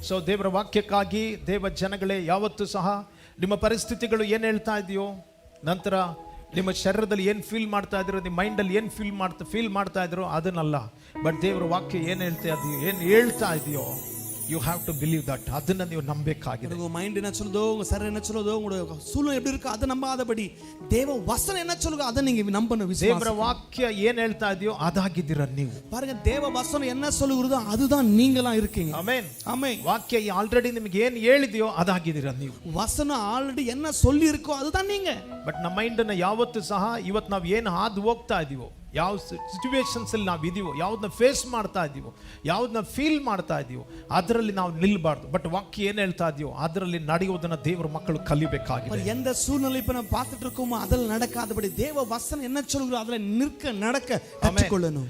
So ದೇವರ ವಾಕ್ಯಕ್ಕಾಗಿ ದೇವ ಜನಗಳೇ, ಯಾವತ್ತೂ ಸಹ ನಿಮ್ಮ ಪರಿಸ್ಥಿತಿಗಳು ಏನು ಹೇಳ್ತಾ ಇದೆಯೋ, ನಂತರ ನಿಮ್ಮ ಶರೀರದಲ್ಲಿ ಏನು ಫೀಲ್ ಮಾಡ್ತಾ ಇದ್ರು, ನಿಮ್ಮ ಮೈಂಡಲ್ಲಿ ಏನು ಫೀಲ್ ಮಾಡ್ತಾ ಇದ್ರು ಅದನ್ನಲ್ಲ, ಬಟ್ ದೇವರ ವಾಕ್ಯ ಏನು ಹೇಳ್ತಾ ಇದೆಯೋ you have to believe that. ಅದನ್ನ ನೀವು ನಂಬಬೇಕಾಗಿದೆ. உங்க மைண்ட் என்ன சொல்லுதோ, உங்க சரீரம் என்ன சொல்லுதோ, உங்க சூழ்நிலை எப்படி இருக்கு அதை நம்பாதபடி தேவ வசனம் என்ன சொல்லுதோ அதை நீங்க நம்பணும். ದೇವರ ವಾಕ್ಯ ಏನು ಹೇಳ್ತಾ ಇದೆಯೋ ಅದಾಗಿದ್ದೀರಾ ನೀವು. பாருங்க, தேவ வசனம் என்ன சொல்லுகிறதோ அதுதான் நீங்களா இருக்கீங்க. Amen amen. ವಾಕ್ಯ ಆಲ್ರೆಡಿ ನಿಮಗೆ ಏನು ಹೇಳಿದೆಯೋ ಅದಾಗಿದ್ದೀರಾ ನೀವು. வசனம் ஆல்ரெடி என்ன சொல்லி இருக்கோ அதுதான் நீங்க. ಬಟ್ ನಮ್ಮ ಮೈಂಡ್ ಅನ್ನ ಯಾವತ್ತೂ ಸಹ ಇವತ್ತು ನಾವು ಏನು ಹಾದು ಹೋಗ್ತಾ ಇದೀವೋ, ಯಾವ ಸಿಚುವೇಶನ್ಸ್ ಅಲ್ಲಿ ನಾವು ಇದೀವೋ, ಯಾವ್ದನ್ನ ಫೇಸ್ ಮಾಡ್ತಾ ಇದೀವೋ, ಯಾವ್ದನ್ನ ಫೀಲ್ ಮಾಡ್ತಾ ಇದೀವೋ ಅದರಲ್ಲಿ ನಾವು ನಿಲ್ಬಾರ್ದು. ಬಟ್ ವಾಕ್ಯ ಏನ್ ಹೇಳ್ತಾ ಇದೆಯೋ ಅದರಲ್ಲಿ ನಡೆಯುವುದನ್ನ ದೇವರ ಮಕ್ಕಳು ಕಲಿಬೇಕಾಗಿದೆ. எந்த சூழ்நிலை இப்ப நம்ம பார்த்துட்டு இருக்கோமோ அதில் நடக்காதபடி தேவ வசனம் என்ன சொல்லுகிறோ அதில் நடக்க ಕಲಿತುಕೊಳ್ಳணும்.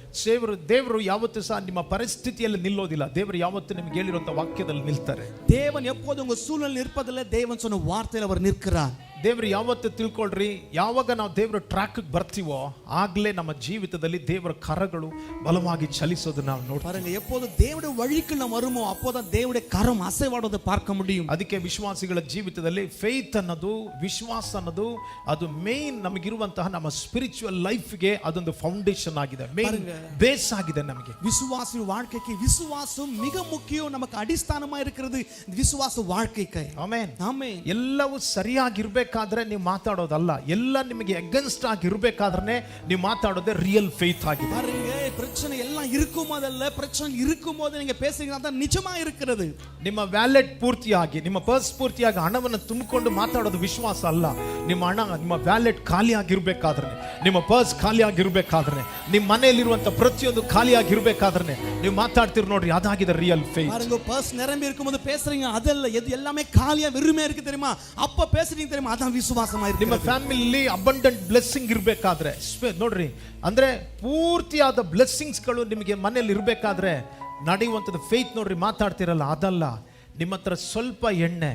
ದೇವರು ಯಾವತ್ತೂ ಸಹ ನಿಮ್ಮ ಪರಿಸ್ಥಿತಿಯಲ್ಲಿ ನಿಲ್ಲೋದಿಲ್ಲ. ದೇವರು ಯಾವತ್ತೂ ನಿಮಗೆ ಹೇಳಿರುವಂತ ವಾಕ್ಯದಲ್ಲಿ ನಿಲ್ತಾರೆ. தேவன் எப்போதும் உங்க சூழ்நிலை நிற்பதில்லை, தேவன் சொன்ன வார்த்தையில் அவர் நிற்கிறார். ದೇವರು ಯಾವತ್ತು ತಿಳ್ಕೊಳ್ರಿ, ಯಾವಾಗ ನಾವು ದೇವರ ಟ್ರ್ಯಾಕ್ ಬರ್ತೀವೋ ಆಗ್ಲೇ ನಮ್ಮ ಜೀವಿತದಲ್ಲಿ ದೇವರ ಕರಗಳು ಬಲವಾಗಿ ಚಲಿಸೋದನ್ನ ನಾವು ನೋಡ್ತೀವಿ. எப்போது தேவனுடைய வழிக்கு நாம் வருமோ அப்போதான் தேவனுடைய கரம் அசைவாடுவதை பார்க்க முடியும். ಅದಕ್ಕೆ ವಿಶ್ವಾಸಿಗಳ ಜೀವಿತದಲ್ಲಿ ಫೇತ್ ಅನ್ನೋದು, ವಿಶ್ವಾಸ ಅನ್ನೋದು ಅದು ಮೇನ್ ನಮಗಿರುವಂತಹ ನಮ್ಮ ಸ್ಪಿರಿಚುವಲ್ ಲೈಫ್ಗೆ ಅದೊಂದು ಫೌಂಡೇಶನ್ ಆಗಿದೆ, ಮೇನ್ ಬೇಸ್ ಆಗಿದೆ ನಮಗೆ. விசுவாசி வாழ்க்கைக்கு விசுவாசம் மிக முக்கியம், நமக்கு அடிஸ்தானமா இருக்கிறது விசுவாச வாழ்க்கைக்கு. Amen amen. ಎಲ್ಲವೂ ಸರಿಯಾಗಿರ್ಬೇಕು ನೀವು ಮಾತಾಡೋದಲ್ಲ, ಎಲ್ಲ ನಿಮಗೆ ಅಗೇನ್ಸ್ಟ್ ಆಗಿ ಇರಬೇಕಾದ್ರೆ ನೀವು ಮಾತಾಡೋದೇ ರಿಯಲ್ ಫೇತ್ ಆಗಿದೆ. பாருங்க, பிரச்சனை எல்லாம் இருக்கும் போதல்ல, பிரச்சனை இருக்கும் போது நீங்க பேசுறீங்க அது நிஜமா இருக்கிறது. ನಿಮ್ಮ ವ್ಯಾಲೆಟ್ ಪೂರ್ತಿಯಾಗಿ, ನಿಮ್ಮ ಪರ್ಸ್ ಪೂರ್ತಿಯಾಗಿ ಹಣವನ್ನು ತುಂಬಿಕೊಂಡು ಮಾತಾಡೋದು ವಿಶ್ವಾಸ ಅಲ್ಲ. ನಿಮ್ಮ ವ್ಯಾಲೆಟ್ ಖಾಲಿ ಆಗಿರ್ಬೇಕಾದ್ರೆ, ನಿಮ್ಮ ಪರ್ಸ್ ಖಾಲಿ ಆಗಿರ್ಬೇಕಾದ್ರೆ, ನಿಮ್ಮ ಮನೆಯಲ್ಲಿರುವಂತ ಪ್ರತಿಯೊಂದು ಖಾಲಿ ಆಗಿರ್ಬೇಕಾದ್ರೆ ನೀವು ಮಾತಾಡ್ತೀರಿ ನೋಡ್ರಿ, ಅದಾಗಿದೆ ರಿಯಲ್ ಫೇತ್. பாருங்க, பர்ஸ் நிரம்பி இருக்கும்போது பேசுறீங்க அதல்ல, எது எல்லாமே காலியா வெறுமையா இருக்கு தெரியுமா, அப்ப பேசுறீங்க தெரியுமா, அதான் ವಿಶ್ವಾಸமா ಇರುತ್ತೆ. ನಿಮ್ಮ ಫ್ಯಾಮಿಲಿ ಅಬಂಡೆಂಟ್ ಬ್ಲೆಸ್ಸಿಂಗ್ ಇರಬೇಕಾದ್ರೆ ನೋಡ್ರಿ, ಅಂದ್ರೆ ಪೂರ್ತಿಯಾದ ಬ್ಲೆಸ್ಸಿಂಗ್ಸ್ ಗಳು ನಿಮಗೆ ಮನೆಯಲ್ಲಿ ಇರಬೇಕಾದ್ರೆ ನಡೆಯುವಂಥದ್ದು ಫೇತ್ ನೋಡ್ರಿ. ಮಾತಾಡ್ತಿರಲ್ಲ ಅದಲ್ಲ, ನಿಮ್ಮ ಹತ್ರ ಸ್ವಲ್ಪ ಎಣ್ಣೆ,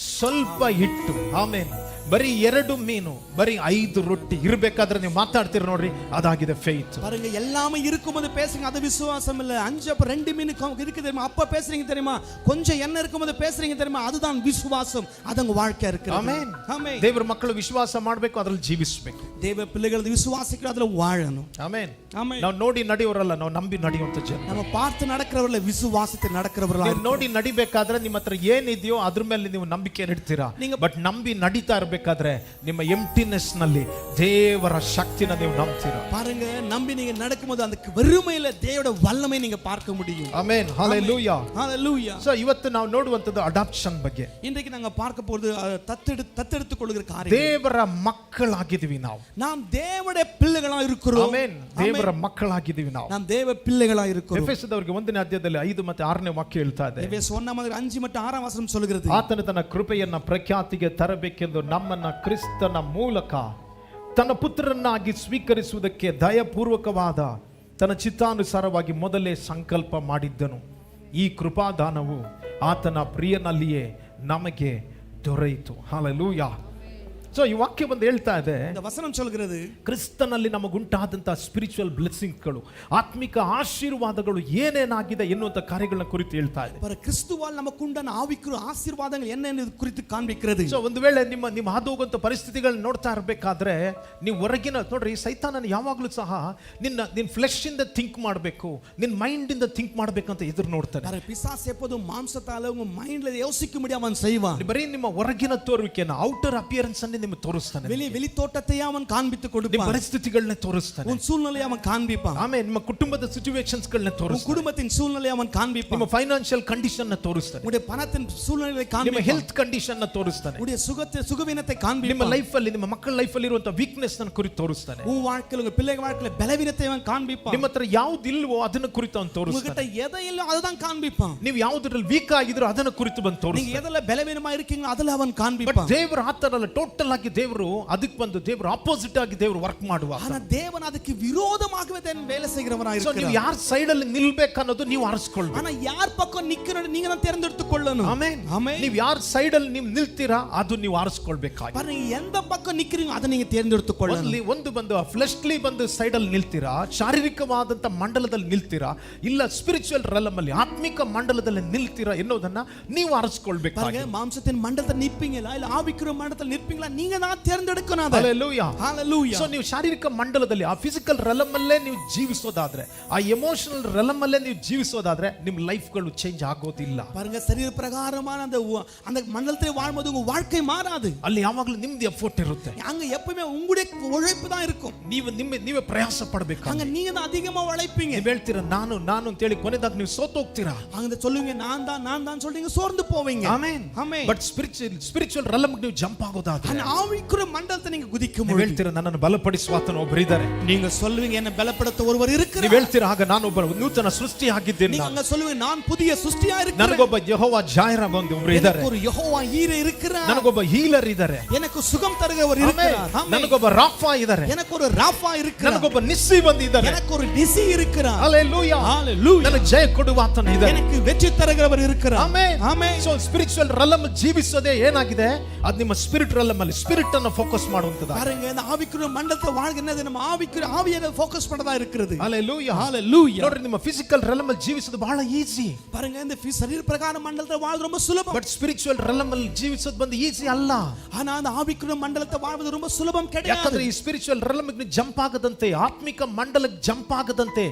ಸ್ವಲ್ಪ ಹಿಟ್ಟು, ಆಮೇಲೆ ಬರೀ 2 ಮೀನು, ಬರೀ 5 ರೊಟ್ಟಿ ಇರಬೇಕಾದ್ರೆ ನೀವು ಮಾತಾಡ್ತೀರ ನೋಡ್ರಿ, ಅದಾಗಿದೆ ಫೇತ್. பாருங்க, எல்லாமே இருக்கும்போது பேசுங்க அது விசுவாசம் இல்ல. 5 அப்ப 2 மீன் இருக்கு தெரியுமா, அப்ப பேசுறீங்க தெரியுமா, கொஞ்சம் எண்ணெய் இருக்கும்போது பேசுறீங்க தெரியுமா, அதுதான் விசுவாசம், அது உங்க வாழ்க்கையா இருக்கு. ಆಮೆನ್. ಆಮೆನ್. ದೇವರ ಮಕ್ಕಳು ವಿಶ್ವಾಸ ಮಾಡಬೇಕು, ಅದರಲ್ಲಿ ಜೀವಿಸಬೇಕು. ದೇವ ಪಿಳ್ಳೆಗಳು ವಿಶ್ವಾಸಿಕರು ಅದರಲ್ಲಿ ವಾಳணும். ಆಮೆನ್. ಆಮೆನ್. ನಾವು ನೋಡಿ ನಡೆಯೋರಲ್ಲ, ನಾವು ನಂಬಿ ನಡೆಯುವಂತ ಜನ. நம்ம பார்த்து நடக்கிறவர்கள விசுவாசத்தை நடக்கிறவர்களா. ನೀವು ನೋಡಿ ನಡಿಬೇಕಾದ್ರೆ ನಿಮ್ಮ ಹತ್ರ ಏನಿದೆಯೋ ಅದ್ರ ಮೇಲೆ ನೀವು ನಂಬಿಕೆ ಇಡ್ತೀರಾ. ಬಟ್ ನಂಬಿ ನಡೀತಾ ಇರಬೇಕಾದ್ರೆ ನಿಮ್ಮ ಎಂಪ್ಟಿನೆಸ್ ನಲ್ಲಿ ದೇವರ ಶಕ್ತಿನ ನೀವು ನಂಬ್ತೀರಾ. பாருங்க, நம்பி நீங்க நடக்கும்போது அந்த வெறுமையில தேவனுடைய வல்லமை நீங்க பார்க்க முடியும். ಆಮೆನ್. ஹalleluya. ஹalleluya. ಸೋ ಇವತ್ತು ನಾವು ನೋಡುವಂತದ್ದು ಅಡಾಪ್ಷನ್ ಬಗ್ಗೆ. இன்றைக்கு நாங்க பார்க்க போறது தத்தெடுத்து கொள்ளுகிற காரியம். ದೇವರ ಮಕ್ಕಳಾಗಿದ್ದೀವಿ ನಾವು. நாம் தேவனுடைய பிள்ளைகளா இருக்கிறோம். ಆಮೆನ್. ದೇವರ ಮಕ್ಕಳಾಗಿದ್ದೀವಿ ನಾವು. நாம் தேவ பிள்ளைகளா இருக்கிறோம். ಎಫೆಸದವರಿಗೆ 1ನೇ ಅಧ್ಯಾಯದಲ್ಲಿ 5 ಮತ್ತು 6ನೇ ವಾಕ್ಯ ಹೇಳ್ತಾ ಇದೆ. ಎಫೆಸ 1:5 ಮತ್ತು 6 ವಚನ சொல்கிறது, ಆತನು ತನ್ನ ಕೃಪೆಯನ್ನ ಪ್ರಖ್ಯಾತಿಗೆ ತರಬೇಕೆಂದು ನಮ್ಮನ್ನ ಕ್ರಿಸ್ತನ ಮೂಲಕ ತನ್ನ ಪುತ್ರರನ್ನಾಗಿ ಸ್ವೀಕರಿಸುವುದಕ್ಕೆ ದಯಪೂರ್ವಕವಾದ ತನ್ನ ಚಿತ್ತಾನುಸಾರವಾಗಿ ಮೊದಲೇ ಸಂಕಲ್ಪ ಮಾಡಿದ್ದನು. ಈ ಕೃಪಾದಾನವು ಆತನ ಪ್ರಿಯನಲ್ಲಿಯೇ ನಮಗೆ ದೊರೆಯಿತು. ಹಲ್ಲೆಲೂಯಾ. ಸೊ ಈ ವಾಕ್ಯ ಬಂದು ಹೇಳ್ತಾ ಇದೆ, ವಚನ சொல்கிறது, ಕ್ರಿಸ್ತನಲ್ಲಿ ನಮಗುಂಟಾದಂತ ಸ್ಪಿರಿಚುವಲ್ ಬ್ಲೆಸ್ಸಿಂಗ್ಗಳು, ಆತ್ಮಿಕ ಆಶೀರ್ವಾದಗಳು ಏನೇನಾಗಿದೆ ಎನ್ನುವಂತ ಕಾರ್ಯಗಳನ್ನ ಕುರಿತು ಹೇಳ್ತಾ ಇದೆ. ಕ್ರಿಸ್ತುವಾಲ್ ನಮಗುಂಟಾದ ಆವಿಕರು ಆಶೀರ್ವಾದಗಳು ಏನೇನು ಕುರಿತು ಕಾಣ್ಬಿಕ್ಕಿರೋದು. ಸೊ ಒಂದು ವೇಳೆ ನಿಮ್ಮ ಹಾದು ಹೋಗುವಂತ ಪರಿಸ್ಥಿತಿಗಳನ್ನ ನೋಡ್ತಾ ಇರಬೇಕಾದ್ರೆ ನೀವು ಹೊರಗಿನ ನೋಡ್ರಿ, ಸೈತಾನನ ಯಾವಾಗಲೂ ಸಹ ನಿನ್ನ ಫ್ಲೆಶ್ ಇಂದ ಥಿಂಕ್ ಮಾಡಬೇಕು, ನಿನ್ನ ಮೈಂಡ್ ಇಂದ ಥಿಂಕ್ ಮಾಡಬೇಕಂತ ಎದುರು ನೋಡ್ತಾನೆ. பிசாசு எப்போதும் மாம்சத்தால உங்க மைண்ட்ல யோசிக்க முடியாம அவன் செய்வான். ಬರೀ ನಿಮ್ಮ ಹೊರಗಿನ ತೋರುವಿಕೆನ, ಔಟರ್ ಅಪಿಯರೆನ್ಸ್ ಅನ್ನು ನಿಮಗೆ ತೋರಿಸ್ತಾನೆ. வெளி தோற்றத்தையே அவன் காண்பித்து கொடுப்பான். ನಿಮ್ಮ ಪರಿಸ್ಥಿತಿಗಳನ್ನ ತೋರಿಸ್ತಾನೆ. உன் சூழ்நிலையை அவன் காண்பிப்பான். ಆಮೇಲೆ ನಿಮ್ಮ ಕುಟುಂಬದ ಸಿಚುವೇಶನ್ಸ್ ಗಳನ್ನ ತೋರಿಸ್ತಾನೆ. ಕುಟುಂಬத்தின் சூழ்நிலையை ಅವன் ಕಾಣ್பிப்பான். ನಿಮ್ಮ ಫೈನಾನ್ಷಿಯಲ್ ಕಂಡೀಷನ್ ನ ತೋರಿಸ್ತಾನೆ. உடைய பணத்தின் சூழ்நிலையை காண்பிப்பான். ನಿಮ್ಮ ಹೆಲ್ತ್ ಕಂಡೀಷನ್ ನ ತೋರಿಸ್ತಾನೆ. உடைய சுகவீனத்தை காண்பிப்பான். ನಿಮ್ಮ ಲೈಫ್ ಅಲ್ಲಿ, ನಿಮ್ಮ ಮಕ್ಕಳ ಲೈಫ್ ಅಲ್ಲಿ ಇರುವಂತ ವೀಕ್ನೆಸ್ ನ ಕುರಿತು ತೋರಿಸ್ತಾನೆ. உன் வாழ்க்கையில உங்க பிள்ளைಗಳ வாழ்க்கையில ಬಲವೀನತೆ ಅವன் ಕಾಣ್பிப்பான். ನಿಮ್ಮ ಹತ್ರ ಯಾವುದು ಇಲ್ವೋ ಅದನ್ನ ಕುರಿತು ಅವನು ತೋರಿಸ್ತಾನೆ. உங்ககிட்ட எதை இல்லோ அதுதான் காண்பிப்பான். ನೀವು ಯಾವುದರಲ್ಲಿ ವೀಕ್ ಆಗಿದ್ರೋ ಅದನ್ನ ಕುರಿತು ಬಂದು ತೋರಿಸ್ತಾನೆ. நீங்க எதல பலவீனமா இருக்கீங்களோ ಅದಲ್ಲ அவன் காண்பிப்பான். ಬಟ್ ದೇವರ ಆತನಲ್ಲ, ಟೋಟಲ್ ನ್ಯಾಚುರಲ್ ಆಗಿ ದೇವರು ಅದಕ್ಕೆ ಬಂದು ದೇವರು ಆಪೋಸಿಟ್ ಆಗಿ ದೇವರು ವರ್ಕ್ ಮಾಡುವ. ஆனா தேவன் அதுக்கு விரோதமாகவே தேவன் வேலை செய்கிறவராய் ಸೊ ನೀವು இருக்கிறார். ಯಾರ ಸೈಡ್ ಅಲ್ಲಿ ನಿಲ್ಬೇಕು ಅನ್ನೋದು ನೀವು ಆರಿಸ್ಕೊಳ್ಬೇಕು. ஆனா யார் பக்கம் நிக்கணும் நீங்க தான் தேர்ந்தெடுத்துக் கொள்ளணும். ಆಮೆನ್. ஆமென். ನೀವು ಯಾರ ಸೈಡ್ ಅಲ್ಲಿ ನೀವು ನಿಲ್ತೀರಾ ಅದು ನೀವು ಆರಿಸ್ಕೊಳ್ಬೇಕಾಗಿ. பாருங்க எந்த பக்கம் நிக்கிறீங்க அதை நீங்க தேர்ந்தெடுத்துக் கொள்ளணும். ಒಂದು ಬಂದು ಫ್ಲೆಶ್ಲಿ ಬಂದು ಸೈಡ್ ಅಲ್ಲಿ ನಿಲ್ತೀರಾ, ಶಾರೀರಿಕವಾದಂತ ಮಂಡಲದಲ್ಲಿ ನಿಲ್ತೀರಾ, ಇಲ್ಲ ಸ್ಪಿರಿಚುವಲ್ ರೆಲಮ್ ಅಲ್ಲಿ ಆತ್ಮಿಕ ಮಂಡಲದಲ್ಲಿ ನಿಲ್ತೀರಾ ಎನ್ನುವುದನ್ನ ನೀವು ಆರಿಸ್ಕೊಳ್ಬೇಕಾಗಿ. பாருங்க மாம்சத்தின் மண்டலத்தில் நிற்பீங்களா இல்ல ஆவிக்குரிய மண்டலத்தில் நிற்பீங்களா நீங்க தான் தேர்ந்தெடுக்கணும் அதை. ஹalleluya ஹalleluya. ಸೊ ನೀವು ಶಾರೀರಿಕ ಮಂಡಲದಲ್ಲಿ ಆ ಫಿಸಿಕಲ್ ರೆಲಮ್ ಅಲ್ಲೇ ನೀವು ಜೀವಿಸೋದಾದ್ರೆ, ಆ ಎಮೋಷನಲ್ ರೆಲಮ್ ಅಲ್ಲೇ ನೀವು ಜೀವಿಸೋದಾದ್ರೆ ನಿಮ್ಮ ಲೈಫ್ಗಳು ಚೇಂಜ್ ಆಗೋದಿಲ್ಲ. பாருங்க சரீர பிரகாரமான அந்த மண்டலத்தில் வாழ்வது உங்க வாழ்க்கை மாறாது. ಅಲ್ಲಿ ಯಾವಾಗಲೂ ನಿಮ್ದು ಎಫರ್ಟ್ ಇರುತ್ತೆ. அங்க எப்பவுமே உங்களுடைய உழைப்பு தான் இருக்கும். ನೀವೇ ಪ್ರಯಾಸ ಪಡಬೇಕು. அங்க நீங்க தான் அதிகமா உழைப்பீங்க. ನೀವು ಹೇಳ್ತೀರಾ ನಾನು ಅಂತ ಹೇಳಿ ಕೊನೆದಾಗ ನೀವು ಸೋತೋಗ್ತೀರಾ. அங்க சொல்லுவீங்க நான் தான் சொல்றீங்க சோர்ந்து போவீங்க. ಆಮೆನ್. ஆமென். ಬಟ್ ಸ್ಪಿರಿಚುವಲ್ ರೆಲಮ್ ನೀವು ಜಂಪ್ ಆಗೋದಾದ್ರೆ, அந்த ஆவிக்குரிய மண்டலத்தை நீங்க குதிக்கும் ನೀವು பொழுது ಹೇಳ್ತೀರಾ ನನ್ನನ್ನು ಬಲಪಡಿಸುವಾತನು ಒಬ್ಬರು ಇದ್ದಾರೆ. நீங்க சொல்லுவீங்க என்ன பலப்படுத்த ஒருவர் இருக்கிறார். ನೀವು ಹೇಳ್ತೀರಾ ಆಗ ನಾನು ಒಬ್ಬ ನೂತನ ಸೃಷ್ಟಿ ಆಗಿದ್ದೇನೆ. நீங்க அங்க சொல்லுவீங்க நான் புதிய சிருஷ்டியா இருக்கிறேன். ನನಗೊಬ್ಬ ಯೆಹೋವ ಜಾಯರ ಬಂದು ಒಬ್ಬರು ಇದ್ದಾರೆ. எனக்கு ஒரு யெகோவா ஈரே இருக்கிறார். ನನಗೊಬ್ಬ ಹೀಲರ್ ಇದ್ದಾರೆ. எனக்கு சுகம் தருகிறவர் இருக்கிறார். ஆமென். ನನಗೊಬ್ಬ ರಾಫಾ ಇದ್ದಾರೆ. எனக்கு ஒரு ராஃபா இருக்கிறார். ನನಗೊಬ್ಬ ನಿಸ್ಸಿ ಬಂದಿದ್ದಾರೆ. எனக்கு ஒரு நிசி இருக்கிறார். ಹalleluya ஹalleluya. ನನಗೆ ಜಯ ಕೊಡುವಾತನು ಇದ್ದಾರೆ. எனக்கு வெற்றி தருகிறவர் இருக்கிறார். ಆಮೆನ್. ಆಮೆನ್. ಸೊ ಸ್ಪಿರಿಚುವಲ್ ರೆಲಮ್ ಜೀವಿಸೋದೇ ಏನಾಗಿದೆ, ಅದು ನಿಮ್ಮ ಸ್ಪಿರಿಟ್ ರೆಲಮ್ ಅಲ್ಲಿ ಸ್ಪಿರಿಟ್ ಅನ್ನು ಫೋಕಸ್ ಮಾಡುವಂತದ್ದು. பாருங்க இந்த ஆவிக்குரிய மண்டலத்தை வாழ்கிறது நம்ம ஆவியை ஃபோக்கஸ் பண்ணதா இருக்குது. ಹalleluya ஹalleluya. ನೋಡ್ರಿ ನಿಮ್ಮ ಫಿಸಿಕಲ್ ರೆಲಮ್ ಅಲ್ಲಿ ಜೀವಿಸೋದು ಬಹಳ ಈಜಿ. பாருங்க இந்த ಶರೀರ ಪ್ರಕಾರ ಮಂಡಲத்தை வாழ்றது ரொம்ப சுலபம். ಬಟ್ ಸ್ಪಿರಿಚುವಲ್ ರೆಲಮ್ ಅಲ್ಲಿ ಜೀವಿಸೋದು ಬಂದು ಈಜಿ ಅಲ್ಲ. ஆனா அந்த ஆவிக்குரிய மண்டலத்தை வாழ்வது ரொம்ப சுலபம் கிடையாது. ಯಾಕಂದ್ರೆ ಈ ಸ್ಪಿರಿಚುವಲ್ ರೆಲಮ್ ಗೆ ಜಂಪ್ ಆಗದಂತೆ, ಆತ್ಮಿಕ ಮಂಡಲಕ್ಕೆ ಜಂಪ್ ಆಗದಂತೆ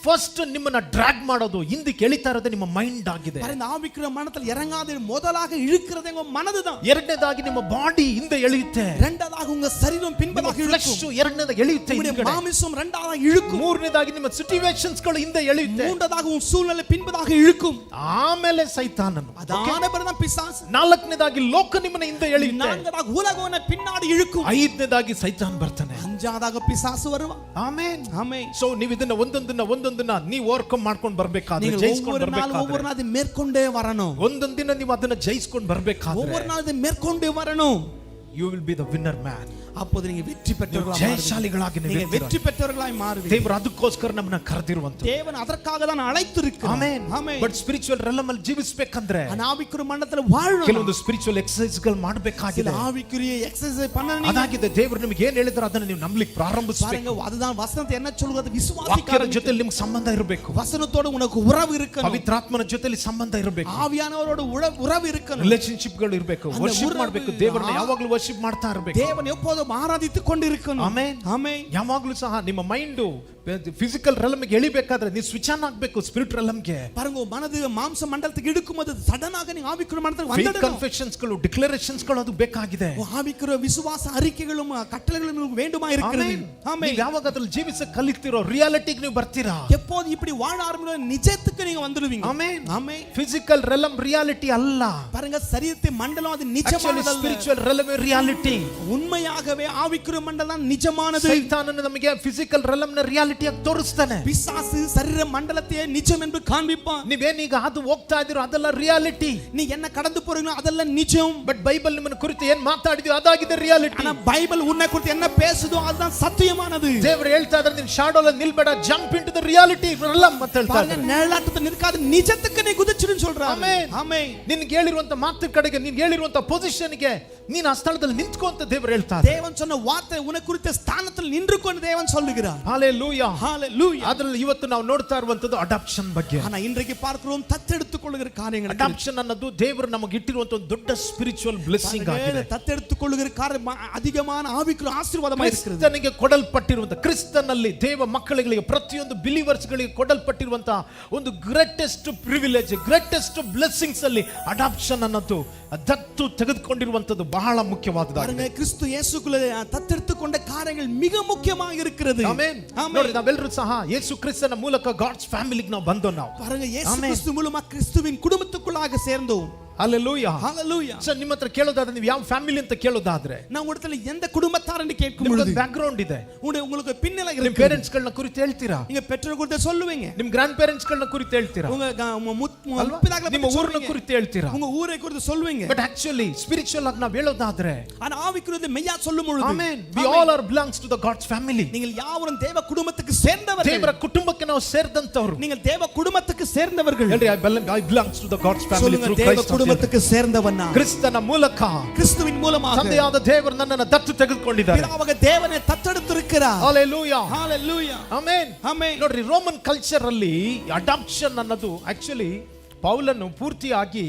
ಫಸ್ಟ್ ನಿಮ್ಮನ್ನ ಡ್ರ್ಯಾಗ್ ಮಾಡೋದು, ಹಿಂದಕ್ಕೆ ಎಳಿತಾ ಇರೋದು ನಿಮ್ಮ ಮೈಂಡ್ ಆಗಿದೆ. பாருங்க ஆவிக்குரிய மண்டலத்தில் இறங்காத முதலாக இழுக்கிறது உங்க மனதுதான். ಎರಡನೇದಾಗಿ ನಿಮ್ಮ ಬಾಡಿ ಹಿಂದೆ ಎಳೆಯುತ್ತೆ. இரண்டாவதாக உங்க சரீரம் பின்பதாக இழுக்கும். ಎರಡನೇದಾಗಿ ಎಳೆಯುತ್ತೆ. உங்களுடைய மாமிசம் இரண்டாவதாக இழுக்கும். ಮೂರನೇದಾಗಿ ನಿಮ್ಮ ಸಿಚುವೇಶನ್ಸ್ ಗಳು ಹಿಂದೆ ಎಳೆಯುತ್ತೆ. மூன்றாவதாக உங்க சூழ்நிலை பின்பதாக இழுக்கும். ಆಮೇಲೆ ಸೈತಾನನು, அதான பிறகு பிசாசு. ನಾಲ್ಕನೇದಾಗಿ ಲೋಕ ನಿಮ್ಮನ್ನ ಹಿಂದೆ ಎಳೆಯುತ್ತೆ. நான்காவதாக உலகம் பின்னாடி இழுக்கும். ಐದನೇದಾಗಿ ಸೈತಾನ್ ಬರ್ತಾನೆ. அஞ்சாவதாக பிசாசு வருவான். ಆಮೆನ್. ஆமென். ಸೊ ನೀವು ಇದನ್ನ ಒಂದೊಂದನ್ನ ನೀವು ಓವರ್ಕಮ್ ಮಾಡ್ಕೊಂಡು ಬರ್ಬೇಕಾದ್ರೆ, ಜಯಿಸ್ಕೊಂಡು ಬರ್ಬೇಕಾದ್ರೆ, ஒவ்வொரு நாள் மேற்கொண்டே வரணும். ಒಂದೊಂದು ದಿನ ನೀವು ಅದನ್ನ ಜಯಿಸ್ಕೊಂಡು ಬರ್ಬೇಕಾದ್ರೆ, ஒவ்வொரு நாள் மேற்கொண்டே வரணும். you will be the winner man. அப்போது நீங்க வெற்றி பெற்றவர்களாய் ಜಯಶಾಲಿಗಳಾಗಿ நீங்க வெற்றி பெற்றவர்களாய் மாறுவீங்க. ದೇವರು ಅದಕ್ಕೋಸ್ಕರ ನಮ್ಮನ್ನ ಕರೆದಿರುವಂತ. தேவன் அதற்காக தான் அழைத்திருக்கிறார். ಆಮೆನ್. ஆமென். ಬಟ್ ಸ್ಪಿರಿಚುವಲ್ ರೆಲಮ್ ಅಲ್ಲಿ ಜೀವಿಸಬೇಕಂದ್ರೆ ಆವಿಕುರಿಯ ಮಂಡಲದಲ್ಲಿ ವಾಳணும். ಕೆಲವೊಂದು ಸ್ಪಿರಿಚುವಲ್ ಎಕ್ಸರ್ಸೈಸ್ ಗಳು ಮಾಡಬೇಕಾಗಿದೆ. ஆவிக்குரிய எக்சர்சைஸ் பண்ணணும். ಅದಾಗಿದೆ. ದೇವರು ನಿಮಗೆ ಏನು ಹೇಳಿದ್ರು ಅದನ್ನ ನೀವು ನಂಬಲಿಕ್ಕೆ ಪ್ರಾರಂಭಿಸಬೇಕು. அதுதான் வசனத்தை என்ன சொல்கிறது, ವಾಕ್ಯದ விசுவாசிக்கிற ಜೊತೆ ನಿಮಗೆ ಸಂಬಂಧ ಇರಬೇಕು. வசனத்தோடு உனக்கு உறவு இருக்கணும். ಪವಿತ್ರಾತ್ಮನ ಜೊತೆಲಿ ಸಂಬಂಧ ಇರಬೇಕು. ஆவியானவரோடு உறவு இருக்கணும். ರಿಲೇಶನ್ಶಿಪ್ ಗಳು ಇರಬೇಕು. ವರ್ಷಿಪ್ ಮಾಡಬೇಕು. ದೇವರನ್ನ ಯಾವಾಗಲೂ ವರ್ಷಿಪ್ ಮಾಡ್ತಾ ಇರಬೇಕು. தேவன் எப்போதும் ஆராதித்துக் கொண்டிருக்கணும். ಆಮೆನ್. ಆಮೆನ್. ಯಾವಾಗಲೂ ಸಹ ನಿಮ್ಮ ಮೈಂಡ್ ಫಿಸಿಕಲ್ ರೆಲಮ್ ಗೆ ಎಳಿಬೇಕಾದ್ರೆ ನೀವು ಸ್ವಿಚ್ ಆನ್ ಆಗಬೇಕು ಸ್ಪಿರಿಟ್ ರೆಲಮ್ ಗೆ. பாருங்க மனது மாம்ச மண்டலத்துக்கு இழுக்கும்போது சடனாக நீ ஆவிக்குரிய மண்டலத்துக்கு வந்துடணும். ಕನ್ಫೆಷನ್ಸ್ ಗಳು, ಡಿಕ್ಲರೇಷನ್ಸ್ ಗಳು ಅದು ಬೇಕಾಗಿದೆ. ஆவிக்குரிய விசுவாச அறிக்கைகளும் கட்டளைகளும் உங்களுக்கு வேண்டுமா இருக்கிறது. ஆமென். ನೀವು ಯಾವಾಗ ಅದರಲ್ಲಿ ಜೀವಿಸ ಕಲಿತಿರೋ ರಿಯಾಲಿಟಿಗೆ ನೀವು ಬರ್ತೀರಾ. எப்போது இப்படி வாழ ஆரம்பிக்கிறோம் நிஜத்துக்கு நீங்க வந்துடுவீங்க. ಆಮೆನ್. ஆமென். ಫಿಸಿಕಲ್ ರೆಲಮ್ ರಿಯಾಲಿಟಿ ಅಲ್ಲ. பாருங்க சரீரத்தின் மண்டலம் அது நிஜமானது. Spiritual ರೆಲಮ್ reality. உண்மையாகவே ஆவிக்குரிய மண்டலம் நிஜமானது. ಸೈತಾನನು ನಮಗೆ ಫಿಸಿಕಲ್ ರೆಲಮ್ ನ ರಿಯಾಲಿಟಿಯಾಗಿ ತೋರಿಸ್ತಾನೆ. பிசாசு சரீர மண்டலத்தை நிஜம் என்று காண்பிப்பான். ನೀವೇನೀಗ ಅದು ಹೋಗ್ತಾ ಇದ್ದೀರೋ ಅದೆಲ್ಲ ರಿಯಾಲಿಟಿ. நீ என்ன கடந்து போறீங்களோ அதெல்லாம் நிஜம். ಬಟ್ ಬೈಬಲ್ ನಿಮ್ಮನ್ನ ಕುರಿತು ಏನ್ ಮಾತಾಡಿದ್ಯೋ ಅದಾಗಿದೆ ರಿಯಾಲಿಟಿ. ஆனா பைபிள் உன்னை குறித்து என்ன பேசுதோ அதுதான் சத்தியமானது. ದೇವರು ಹೇಳ್ತಾ ಇದ್ದಾರೆ ನೀನು ಶಾಡೋல ನಿಲ್ಬೇಡ, ಜಂಪ್ ಇಂಟು ದ ರಿಯಾಲಿಟಿ ರೆಲಮ್ ಅಂತ ಹೇಳ್ತಾ பாருங்க ಇದ್ದಾರೆ. நிழலாட்டத்தை நிற்காத நிஜத்துக்கு நீ குதிச்சிடுன்னு சொல்றாரு. ಆಮೆನ್. ஆமென். ನಿನಗೆ ಹೇಳಿರುವಂತ ಮಾತು ಕಡೆಗೆ, ನಿನಗೆ ಹೇಳಿರುವಂತ ಪೊಸಿಷನ್ ಗೆ ನೀನು ಆ ಸ್ಥಳದಲ್ಲಿ ನಿಂತ್ಕೋ ಅಂತ ದೇವರು ಹೇಳ್ತಾರೆ. தேவன் சொன்ன வார்த்தை உன்னை குறித்த ஸ்தானத்தில் நின்று கொண்டு தேவன் சொல்லுகிறார். ஹalleluya. ஹalleluya. ಅದರಲ್ಲಿ ಇವತ್ತು ನಾವು ನೋಡ್ತಾ ಇರುವಂತದ್ದು ಅಡಾಪ್ಷನ್ ಬಗ್ಗೆ. ஆனா இன்றைக்கு பார்க்கிறோம் தத்தெடுத்துக்கொள்ளுகிற காரியங்கள். ಅಡಾಪ್ಷನ್ ಅನ್ನೋದು ದೇವರು ನಮಗೆ ಇಟ್ಟಿರುವಂತ ಒಂದು ದೊಡ್ಡ ಸ್ಪಿರಿಚುವಲ್ ಬ್ಲೆಸ್ಸಿಂಗ್ ಆಗಿದೆ. தத்தெடுத்துக்கொள்ளுகிற காரியம் அதிகமான ஆவிக்குரிய ஆசீர்வாதமாக இருக்கிறது. ಕ್ರಿಸ್ತನಿಗೆ ಕೊಡಲ್ಪಟ್ಟಿರುವಂತ, ಕ್ರಿಸ್ತನಲ್ಲಿ ದೇವ ಮಕ್ಕಳಿಗೆ ಪ್ರತಿಯೊಂದು ಬಿಲೀವರ್ಸ್ ಗಳಿಗೆ ಕೊಡಲ್ಪಟ್ಟಿರುವಂತ ಒಂದು ಗ್ರೇಟೆಸ್ಟ್ ಪ್ರಿವಿಲೇಜ್, ಗ್ರೇಟೆಸ್ಟ್ ಬ್ಲೆಸ್ಸಿಂಗ್ಸ್ ಅಲ್ಲಿ ಅಡಾಪ್ಷನ್ ಅನ್ನೋದು ದತ್ತು ತೆಗೆದುಕೊಂಡಿರುವಂತದ್ದು ಬಹಳ ಮುಖ್ಯವಾದದ್ದಾಗಿದೆ. ಕ್ರಿಸ್ತ ಯೇಸುக்குள்ளே தத்தெடுத்துக்கொண்ட காரியங்கள் மிக முக்கியமாக இருக்கிறது. ಆಮೆನ್. ನೋಡಿ ನಾವೆಲ್ಲರೂ ಸಹ ಯೇಸು ಕ್ರಿಸ್ತನ ಮೂಲಕ ಗಾಡ್ಸ್ ಫ್ಯಾಮಿಲಿಗೆ ನಾವು ಬಂದೋ. ನಾವು பாருங்க இயேசு கிறிஸ்து மூலமா கிறிஸ்துவின் குடும்பத்துக்குள்ளாக சேர்ந்தோம். Hallelujah. Hallelujah. So ನಿಮ್ಮ ಹತ್ರ ಕೇಳೋದಾದ್ರೆ ನೀವು ಯಾವ ಫ್ಯಾಮಿಲಿ ಅಂತ ಕೇಳೋದಾದ್ರೆ நான் உங்களிடத்துல எந்த குடும்பத்தார் என்று கேட்கும் ನಿಮ್ಗೆ பொழுது ಬ್ಯಾಕ್ ಗ್ರೌಂಡ್ ಇದೆ. உங்களுக்கு பின்னல ನಿಮ್ಮ இருக்கு. ಪೇರೆಂಟ್ಸ್ ಗಳನ್ನ ಕುರಿತು ಹೇಳ್ತೀರಾ, நீங்க பெற்றோர் குறித்து சொல்லுவீங்க. ನಿಮ್ಮ ಗ್ರ್ಯಾಂಡ್ ಪೇರೆಂಟ್ಸ್ ಗಳನ್ನ ಕುರಿತು ಹೇಳ್ತೀರಾ, உங்க ಮುಪ್ಪಿದಾಗಲ ನಿಮ್ಮ ಊರನ್ನ ಕುರಿತು ಹೇಳ್ತೀರಾ, உங்க ஊரை குறித்து சொல்லுவீங்க. ಬಟ್ ಆಕ್ಚುಲಿ ಸ್ಪಿರಿಚುವಲ್ ಆಗಿ ನಾವು ಹೇಳೋದಾದ್ರೆ ஆனா ஆவிக்குரிய மெய்யா சொல்லும் பொழுது amen, we all are belongs to the God's family. நீங்கள் யாவரும் தேவ குடும்பத்துக்கு சேர்ந்தவர்கள். ದೇವರ ಕುಟುಂಬಕ್ಕೆ ನಾವು ಸೇರಿದಂತವರು. நீங்கள் தேவ குடும்பத்துக்கு சேர்ந்தவர்கள். ಹೇಳ್ರಿ, I belongs to the God's family through தேவ Christ. குடும்பத்துக்கு சேர்ந்தவனா ಕ್ರಿಸ್ತನ ಮೂಲಕ, கிறிஸ்துவின் மூலமாக ತಂದೆಯಾದ ದೇವರು ನನ್ನನ್ನು ದತ್ತು ತೆಗೆದುಕೊಂಡಿದ್ದಾರೆ. பிதாவாக தேவனை தத்தெடுத்திருக்கிறார். Hallelujah. Hallelujah. ಆಮೆನ್. ಆಮೆನ್. ನೋಡ್ರಿ, ರೋಮನ್ ಕಲ್ಚರ್ ಅಲ್ಲಿ ಅಡಾಪ್ಷನ್ ಅನ್ನೋದು ಆಕ್ಚುಲಿ ಪೌಲನು ಪೂರ್ತಿಯಾಗಿ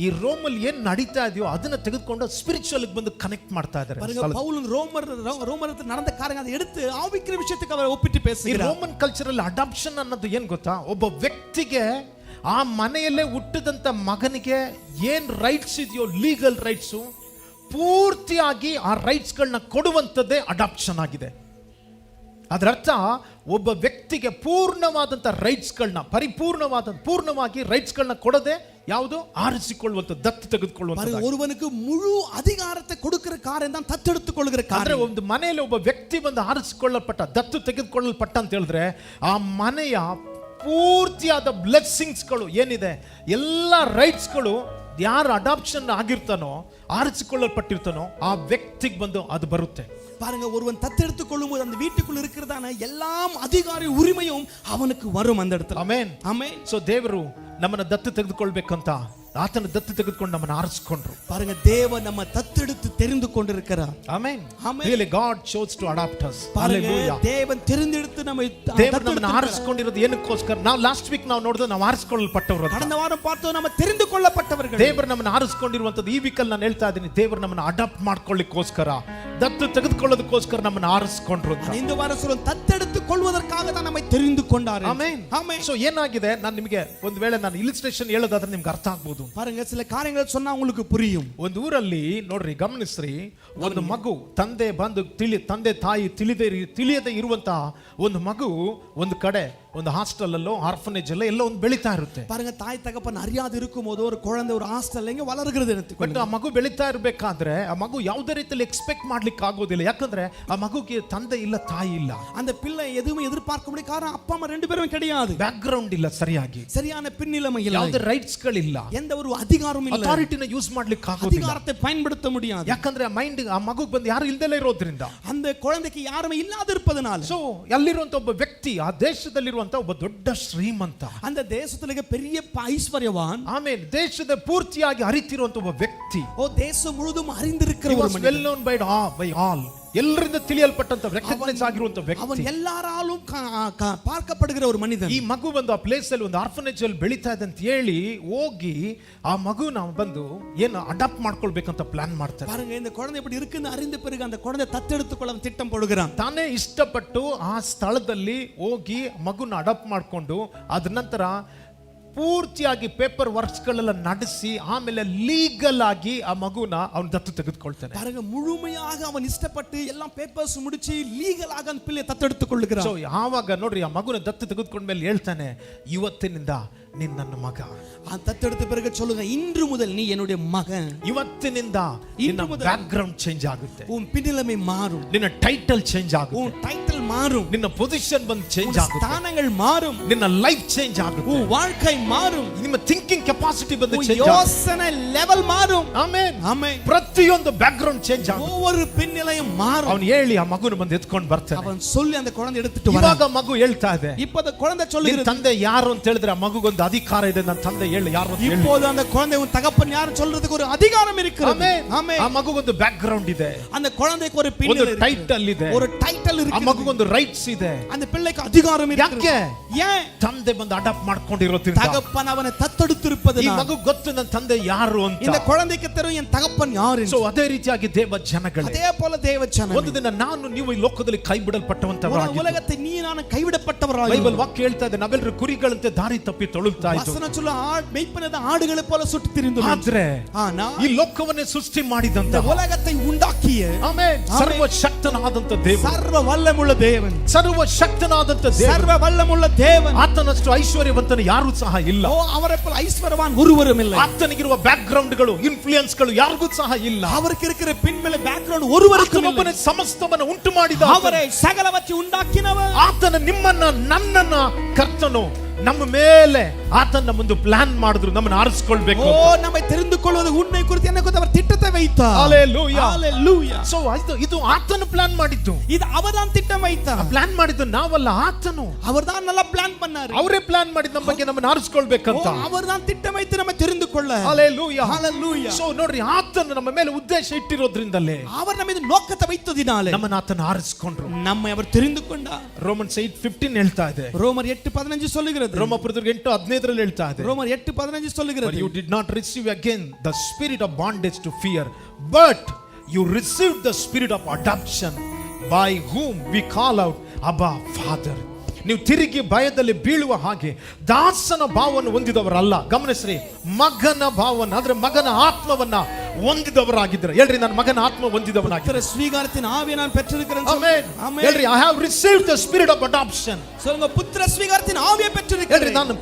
ಈ ರೋಮಲ್ಲಿ ಏನ್ ನಡೀತಾ ಇದೆಯೋ ಅದನ್ನ ತೆಗೆದುಕೊಂಡು ಸ್ಪಿರಿಚುವಲ್ ಬಂದು ಕನೆಕ್ಟ್ ಮಾಡ್ತಾ ಇದ್ದಾರೆ. பவுல் ரோமர் நடந்த காரியங்களை அதை எடுத்து ஆவிக்குரிய விஷயத்துக்கு அவர் ஒப்பிட்டு ಈ பேசுகிறார். ರೋಮನ್ ಕಲ್ಚರ್ ಅಲ್ಲಿ ಅಡಾಪ್ಷನ್ ಅನ್ನೋದು ಏನ್ ಗೊತ್ತಾ, ಒಬ್ಬ ವ್ಯಕ್ತಿಗೆ ಆ ಮನೆಯಲ್ಲೇ ಹುಟ್ಟಿದಂತ ಮಗನಿಗೆ ಏನ್ ರೈಟ್ಸ್ ಇದೆಯೋ, ಲೀಗಲ್ ರೈಟ್ಸ್ ಪೂರ್ತಿಯಾಗಿ ಆ ರೈಟ್ಸ್ ಗಳನ್ನ ಕೊಡುವಂತದ್ದೇ ಅಡಾಪ್ಷನ್ ಆಗಿದೆ. ಅದರ ಅರ್ಥ ಒಬ್ಬ ವ್ಯಕ್ತಿಗೆ ಪೂರ್ಣವಾದಂತ ರೈಟ್ಸ್ ಗಳನ್ನ ಪೂರ್ಣವಾಗಿ ರೈಟ್ಸ್ ಗಳನ್ನ ಕೊಡದೆ ಯಾವುದು ಆರಿಸಿಕೊಳ್ಳುವಂತ, ದತ್ತು ತೆಗೆದುಕೊಳ್ಳುವಂತ. ஒருவனுக்கு முழு அதிகாரத்தை கொடுக்கிற காரியம் தான் தத்தெடுத்துக் கொள்கிற காரியம். ಒಂದು ಮನೆಯಲ್ಲಿ ಒಬ್ಬ ವ್ಯಕ್ತಿ ಬಂದು ಆರಿಸಿಕೊಳ್ಳಲ್ಪಟ್ಟ, ದತ್ತು ತೆಗೆದುಕೊಳ್ಳಲ್ಪಟ್ಟ ಅಂತ ಹೇಳಿದ್ರೆ ಆ ಮನೆಯ ಪೂರ್ತಿಯಾದ ಬ್ಲೆಸ್ಸಿಂಗ್ಸ್ಗಳು ಏನಿದೆ, ಎಲ್ಲ ರೈಟ್ಸ್ಗಳು ಯಾರು ಅಡಾಪ್ಷನ್ ಆಗಿರ್ತಾನೋ, ಆರಿಸಿಕೊಳ್ಳಲ್ಪಟ್ಟಿರ್ತಾನೋ ಆ ವ್ಯಕ್ತಿಗೆ ಬಂದು ಅದು ಬರುತ್ತೆ. பாருங்க, ஒருவன் தத்தெடுத்துக் கொள்ளும்போது அந்த வீட்டுக்குள்ள இருக்கிறதான எல்லாம் அதிகார உரிமையும் அவனுக்கு வரும் அந்த இடத்துல. ಆಮೆನ್. ஆமென். ಸೊ ದೇವರು ನಮ್ಮನ್ನ ದತ್ತು ತೆಗೆದುಕೊಳ್ಬೇಕಂತ ಆತನ ದತ್ತು ತೆಗೆದುಕೊಂಡು ನಮ್ಮನ್ನ ಆರಿಸಿಕೊಂಡ್ರು. பாருங்க, தேவன் நம்ம தத்தெடுத்து தெரிந்து கொண்டிருக்கிறார். Amen. Amen. Really God chose to adopt us. Hallelujah. தேவன் தெரிந்தெடுத்து நம்மை ದೇವರು ನಮ್ಮನ್ನ ಆರಿಸಿಕೊಂಡಿರೋದು ಏನಕ್ಕೋಸ್ಕರ? ನಾವು ಲಾಸ್ಟ್ ವೀಕ್ ನಾವು ನೋಡಿದ್ರೆ ನಾವು ಆರಿಸಿಕೊಳ್ಳಲ್ಪಟ್ಟವರು. கடந்த வாரம் பார்த்தோம், நம்ம தெரிந்து கொள்ளப்பட்டவர்கள். ದೇವರು ನಮ್ಮನ್ನ ಆರಿಸಿಕೊಂಡಿರುವಂತದ್ದು ಈ ವೀಕಲ್ಲಿ ನಾನು ಹೇಳ್ತಾ ಇದ್ದೀನಿ, ದೇವರು ನಮ್ಮನ್ನ ಅಡಾಪ್ಟ್ ಮಾಡ್ಕೊಳ್ಳಿಕ್ಕೋಸ್ಕರ, ದತ್ತು ತೆಗೆದುಕೊಳ್ಳೋದಕ್ಕೋಸ್ಕರ ನಮ್ಮನ್ನ ಆರಿಸಿಕೊಂಡ್ರು. இந்த வாரம் சொல்லும் தத்தெடுத்துக் கொள்வதற்காக தான் நம்மை தெரிந்து கொண்டார். ಆಮೆನ್. ஆமென். ಸೊ ಏನಾಗಿದೆ, ನಾನು ನಿಮಗೆ ಒಂದು ವೇಳೆ ನಾನು ಇಲಿಸ್ಟ್ರೇಷನ್ ಹೇಳೋದಾದ್ರೆ ನಿಮ್ಗೆ ಅರ್ಥ ಆಗ್ಬೋದು. பாருங்க, சில காரியங்களை சொன்னா உங்களுக்கு புரியும். ಒಂದು ಊರಲ್ಲಿ ನೋಡ್ರಿ, ಗಮನಿಸ್ರಿ, ಒಂದು ಮಗು ತಂದೆ ಬಂದು ತಂದೆ ತಾಯಿ ತಿಳಿಯದೆ ಇರುವಂತ ಒಂದು ಮಗು ಒಂದು ಕಡೆ ಒಂದು ಹಾಸ್ಟೆಲ್ ಅಲ್ಲೋ ಆರ್ಫನೇಜ್ ಅಲ್ಲೋ ಎಲ್ಲೋ ಒಂದು ಬೆಳೀತಾ ಇರುತ್ತೆ. பாருங்க, தாய் தகப்பன் அறியாது இருக்கும்போது ஒரு குழந்தை ஒரு ஹாஸ்டல்ல இங்க வளர்கிறது ಬಟ್ ಆ ಮಗು ಬೆಳೀತಾ ಇರಬೇಕಾದ್ರೆ ಆ ಮಗು ಯಾವುದೇ ರೀತಿಯಲ್ಲಿ ಎಕ್ಸ್ಪೆಕ್ಟ್ ಮಾಡ್ಲಿಕ್ಕೆ ಆಗೋದಿಲ್ಲ. ಯಾಕಂದ್ರೆ ಆ ಮಗುಗೆ ತಂದೆ ಇಲ್ಲ, ತಾಯಿ ಇಲ್ಲ. அந்த பிள்ளை எதுவும் எதிர்பார்க்க முடியாது. காரணம் அப்பா அம்மா ரெண்டு பேரும் கிடையாது. ಬ್ಯಾಕ್ ಗ್ರೌಂಡ್ ಇಲ್ಲ, ಸರಿಯಾಗಿ சரியான பின்னிலைமை இல்லை, ಯಾವುದೇ ರೈಟ್ಸ್ ಗಳಿಲ್ಲ, எந்த ஒரு அதிகாரமும் இல்லை, ಅಥಾರಿಟಿನ ಯೂಸ್ ಮಾಡ್ಲಿಕ್ಕೆ ಆಗೋದಿಲ್ಲ. அதிகாரத்தை பயன்படுத்த முடியாது. ಯಾಕಂದ್ರೆ ಆ ಮೈಂಡ್ ಆ ಮಗುಗೆ ಬಂದು ಯಾರು ಇಲ್ದಲೇ ಇರೋದ್ರಿಂದ, அந்த குழந்தைக்கு யாருமே இல்லாத இருப்பதனால. ಸೊ ಅಲ್ಲಿರುವಂತ ಒಬ್ಬ ವ್ಯಕ್ತಿ, ಆ ದೇಶದಲ್ಲಿರುವಂತ ಒಬ್ಬ ದೊಡ್ಡ ಶ್ರೀಮಂತ, அந்த தேசத்துல பெரிய ஐஸ்வர்யவான், ಆಮೇಲೆ ದೇಶದ ಪೂರ್ತಿಯಾಗಿ ಅರಿತಿರುವಂತ ಒಬ್ಬ ವ್ಯಕ್ತಿ, தேசம் முழுதும் அறிந்திருக்கிற ஒரு மனிதன், ವೆಲ್ ನೋನ್ ಬೈ ಆಲ್, ಎಲ್ಲರಿಂದ ತಿಳಿಯಲ್ಪಟ್ಟಂತ ರೆಕಗ್ನೈಸ್ ಆಗಿರುವಂತ ವ್ಯಕ್ತಿ, அவன் எல்லாராலும் பார்க்கப்படுகிற ஒரு மனிதன். ಈ ಮಗು ಬಂದು ಆ ಪ್ಲೇಸ್ ಅಲ್ಲಿ ಒಂದು ಆರ್ಫನೇಜ್ ಅಲ್ಲಿ ಬೆಳೀತಾ ಇದೆ ಅಂತ ಹೇಳಿ ಹೋಗಿ ಆ ಮಗುನ ಬಂದು ಏನು ಅಡಾಪ್ಟ್ ಮಾಡ್ಕೊಳ್ಬೇಕಂತ ಪ್ಲಾನ್ ಮಾಡ್ತಾರೆ. பாருங்க, இந்த குழந்தை இப்படி இருக்குன்னு அறிந்த பிறகு அந்த குழந்தை தத்தெடுத்துக்கொள்ள திட்டம் போடுகிறான். ತಾನೇ ಇಷ್ಟಪಟ್ಟು ಆ ಸ್ಥಳದಲ್ಲಿ ಹೋಗಿ ಮಗುನ ಅಡಾಪ್ಟ್ ಮಾಡ್ಕೊಂಡು ಅದ ನಂತರ ಪೂರ್ತಿಯಾಗಿ ಪೇಪರ್ ವರ್ಕ್ಸ್ ಗಳೆಲ್ಲ ನಡೆಸಿ ಆಮೇಲೆ ಲೀಗಲ್ ಆಗಿ ಆ ಮಗುನ ಅವನು ದತ್ತು ತೆಗೆದುಕೊಳ್ತಾನೆ. பாருங்க, முழுமையாக அவன் இஷ்டப்பட்டு எல்லாம் பேப்பர்ஸ் முடிச்சு லீகலாக அந்த பிள்ளையை தத்தெடுத்துக் கொள்ளுகிறான். ಸೊ ಯಾವಾಗ ನೋಡ್ರಿ ಆ ಮಗುನ ದತ್ತು ತೆಗೆದುಕೊಂಡ್ಮೇಲೆ ಹೇಳ್ತಾನೆ, ಇವತ್ತಿನಿಂದ ನೀನ್ ನನ್ನ ಮಗ. ಆ தத்தெடுத்த பிறகு சொல்லுங்க, இன்று முதல் நீ என்னுடைய மகன். ಇವತ್ತಿನಿಂದ ನಿನ್ನ ಬ್ಯಾಕ್ ಗ್ರೌಂಡ್ ಚೇಂಜ್ ಆಗುತ್ತೆ, உன் பின்னிலைமை மாறும், ನಿನ್ನ ಟೈಟಲ್ ಚೇಂಜ್ ಆಗುತ್ತೆ, உன் டைட்டில் மாறும், ನಿನ್ನ ಪೊಸಿಷನ್ ಬಂದು ಚೇಂಜ್ ಆಗುತ್ತೆ, ಸ್ಥಾನಗಳು ಮಾறும், ನಿನ್ನ ಲೈಫ್ ಚೇಂಜ್ ಆಗುತ್ತೆ, உன் வாழ்க்கை மாறும், ನಿಮ್ಮ ಥಿಂಕಿಂಗ್ ಕೆಪಾಸಿಟಿ ಬಂದು ಚೇಂಜ್ ಆಗುತ್ತೆ, யோசனை ಲೆವೆಲ್ மாறும். ಆಮೆನ್. ಆಮೆನ್. ಪ್ರತಿಯೊಂದು ಬ್ಯಾಕ್ ಗ್ರೌಂಡ್ ಚೇಂಜ್ ಆಗುತ್ತೆ. ஒவ்வொரு பின்னிலையும் மாறும். ಅವನು ಹೇಳಿ ಆ ಮಗುನ ಬಂದು ಎತ್ಕೊಂಡು ಬರ್ತಾನೆ. அவன் சொல்லி அந்த குழந்தை எடுத்துட்டு வரான். ಇವಾಗ ಮಗು ಹೇಳ್ತಾ ಇದೆ, இப்ப அந்த குழந்தை ನಿನ್ನ சொல்லுகிறது, ತಂದೆ ಯಾರು ಅಂತ ಹೇಳಿದ್ರೆ ಆ ಮಗುಗೊಂದು ಅಧಿಕಾರ ಇದೆ, ನನ್ನ ತಂದೆ ಹೇಳಿ ಯಾರು ಅಂತ ಹೇಳಿ. இப்போது அந்த குழந்தை உன் தகப்பன் யாரு சொல்றதுக்கு ஒரு அதிகாரம் இருக்கிறது. ಆಮೆನ್. ஆமென். ಆ ಮಗುಗೊಂದು ಬ್ಯಾಕ್ ಗ್ರೌಂಡ್ ಇದೆ, அந்த குழந்தைக்கு ஒரு ಒಂದು பின்னிலை இருக்கு, ಟೈಟಲ್ ಇದೆ, ஒரு டைட்டில் ಆ இருக்கு, ಮಗುಗೊಂದು ರೈಟ್ಸ್ ಇದೆ. அந்த பிள்ளைக்கு அதிகாரம் இருக்கு. ಯಾಕೆ? ஏன்? ತಂದೆ ಬಂದು ಅಡಾಪ್ಟ್ ಮಾಡ್ಕೊಂಡಿರೋದ್ರಿಂದ. தகப்பன் அவனை தத்தெடுத்திருப்பது. ಈ ಮಗು ಗೊತ್ತು ನನ್ನ ತಂದೆ ಯಾರು ಅಂತ. இந்த குழந்தைக்கு தெரியும் என் தகப்பன் யாரு. ಸೊ ಅದೇ ರೀತಿಯಾಗಿ ದೇವ ಜನಗಳೇ, அதே போல தேவ ஜனமே, ಒಂದು ದಿನ ನಾನು ನೀವು ಈ ಲೋಕದಲ್ಲಿ ಕೈ ಬಿಡಲ್ಪಟ್ಟವಂತವರಾಗಿ, உலகத்தை நீ நான் கைவிடப்பட்டவராಗಿ, ಬೈಬಲ್ ವಾಕ್ಯ ಹೇಳ್ತಾ ಇದೆ, ನಾವೆಲ್ಲರೂ ಕುರಿಗಳಂತೆ ದಾರಿ ತಪ್ಪಿ ತೊಳಗು ಉರುಳುತ್ತಾ ಇತ್ತು. ವಸನ ಚೊಲ್ಲ மெய்ப்பனத ஆடுகளை போல சுற்றி திரிந்து. ಆದ್ರೆ ஆனால் ಈ ಲೋಕವನ್ನೇ ಸೃಷ್ಟಿ ಮಾಡಿದಂತ உலகத்தை உண்டாக்கிய ಆಮೆನ್ ಸರ್ವಶಕ್ತನಾದಂತ ದೇವರು, ಸರ್ವ ವಲ್ಲமுள்ள தேவன், ಸರ್ವಶಕ್ತನಾದಂತ ದೇವರು, ಸರ್ವ ವಲ್ಲமுள்ள தேவன். ಆತನಷ್ಟು ಐಶ್ವರ್ಯವಂತನು ಯಾರೂ ಸಹ ಇಲ್ಲ. ಓ ಅವರ போல ஐஸ்வர்யவான் ஒருவரும் இல்லை. ಆತನಿಗಿರುವ ಬ್ಯಾಕ್ಗ್ರೌಂಡ್ ಗಳು ಇನ್ಫ್ಲೂಯೆನ್ಸ್ ಗಳು ಯಾರಿಗೂ ಸಹ ಇಲ್ಲ. அவருக்கு இருக்கிற பின்மேல பேக்ரவுண்ட் ஒருவருக்கும் இல்லை. ಒಬ್ಬನೇ ಸಮಸ್ತವನ್ನು ಉಂಟು ಮಾಡಿದ, ಅವರೇ ಸಕಲವಚ್ಚಿ ಉಂಟಾಕಿನವ. ಆತನ ನಿಮ್ಮನ್ನ ನನ್ನನ್ನ ಕರ್ತನು ನಮ್ಮ ಮೇಲೆ ಆತನ ಮುಂದೆ ಪ್ಲಾನ್ ಮಾಡಿದ್ರು, ನಮ್ಮನ್ನು ಆರಿಸಿಕೊಳ್ಳಬೇಕು. ಓ ನಮ್ಮೈ ತಿಳಿದುಕೊಳ್ಳುವುದು ಉನ್னை ಕುರಿತು என்ன குறித்து அவர் திட்டத்தை வைத்தார். ஹalleluya ஹalleluya. ಸೋ ಇದು ಆತನ ಪ್ಲಾನ್ ಮಾಡಿದ್ದು, ಇದು ಅವರ್தான் திட்டம் வைத்தார். ಪ್ಲಾನ್ ಮಾಡಿದ್ದು ನಾವಲ್ಲ, ಆತನು. அவர்தான் நல்லா பிளான் பண்ணாரு. ಅವರೇ ಪ್ಲಾನ್ ಮಾಡಿ ನಮ್ಮ ಬಗ್ಗೆ ನಮ್ಮನ್ನು ಆರಿಸಿಕೊಳ್ಳಬೇಕಂತ. அவர்தான் திட்டம் வைத்து நம்ம தெரிந்துಕೊಳ್ಳ. ஹalleluya ஹalleluya. ಸೋ ನೋಡ್ರಿ, ಆತನು ನಮ್ಮ ಮೇಲೆ ಉದ್ದೇಶ ಇಟ್ಟಿರೋದ್ರಿಂದಲೇ அவர் ನಮ್ಮ ಮೇಲೆ ನೋಕத்தை வைத்ததினாலே ನಮ್ಮನ್ನು ಆತನ ಆರಿಸಿಕೊಂಡ್ರು. நம்மை அவர் தெரிந்துಕೊಂಡார். ರೋಮನ್ಸ್ 8:15 ಹೇಳ್ತಾ ಇದೆ. ರೋಮರ್ 8:15 சொல்லுகிறது. ರೋಮಪುರದವರಿಗೆ 8:15 ಹೇಳ್ತಾ ಇದೆ. ರೋಮರ್ 8:15 சொல்லுகிறது. You did not receive again the spirit of bondage to fear, but you received the spirit of adoption, by whom we call out Abba Father. ನೀವು ತಿರುಗಿ ಭಯದಲ್ಲಿ ಬೀಳುವ ಹಾಗೆ ದಾಸನ ಭಾವವನ್ನು ಹೊಂದಿದವರಲ್ಲ, ಗಮನಿಸ್ರಿ, ಮಗನ ಭಾವನ ಅಂದ್ರೆ ಮಗನ ಆತ್ಮವನ್ನ ಹೊಂದಿದವರಾಗಿದ್ದಾರೆ. ಹೇಳ್ರಿ, ನನ್ನ ಮಗನ ಆತ್ಮ ಹೊಂದಿದವನಾಗಿದ್ದಾರೆ. ಸ್ವೀಕಾರத்தின் ஆவியை நான் பெற்றிருக்கிறேன். ಆಮೆನ್. ಹೇಳ್ರಿ, I have received the spirit of adoption. சொல்லுங்க, புத்திர ಸ್ವೀಕಾರத்தின் ஆவியை பெற்றிருக்கிறேன். ಹೇಳ್ರಿ, ನಾನು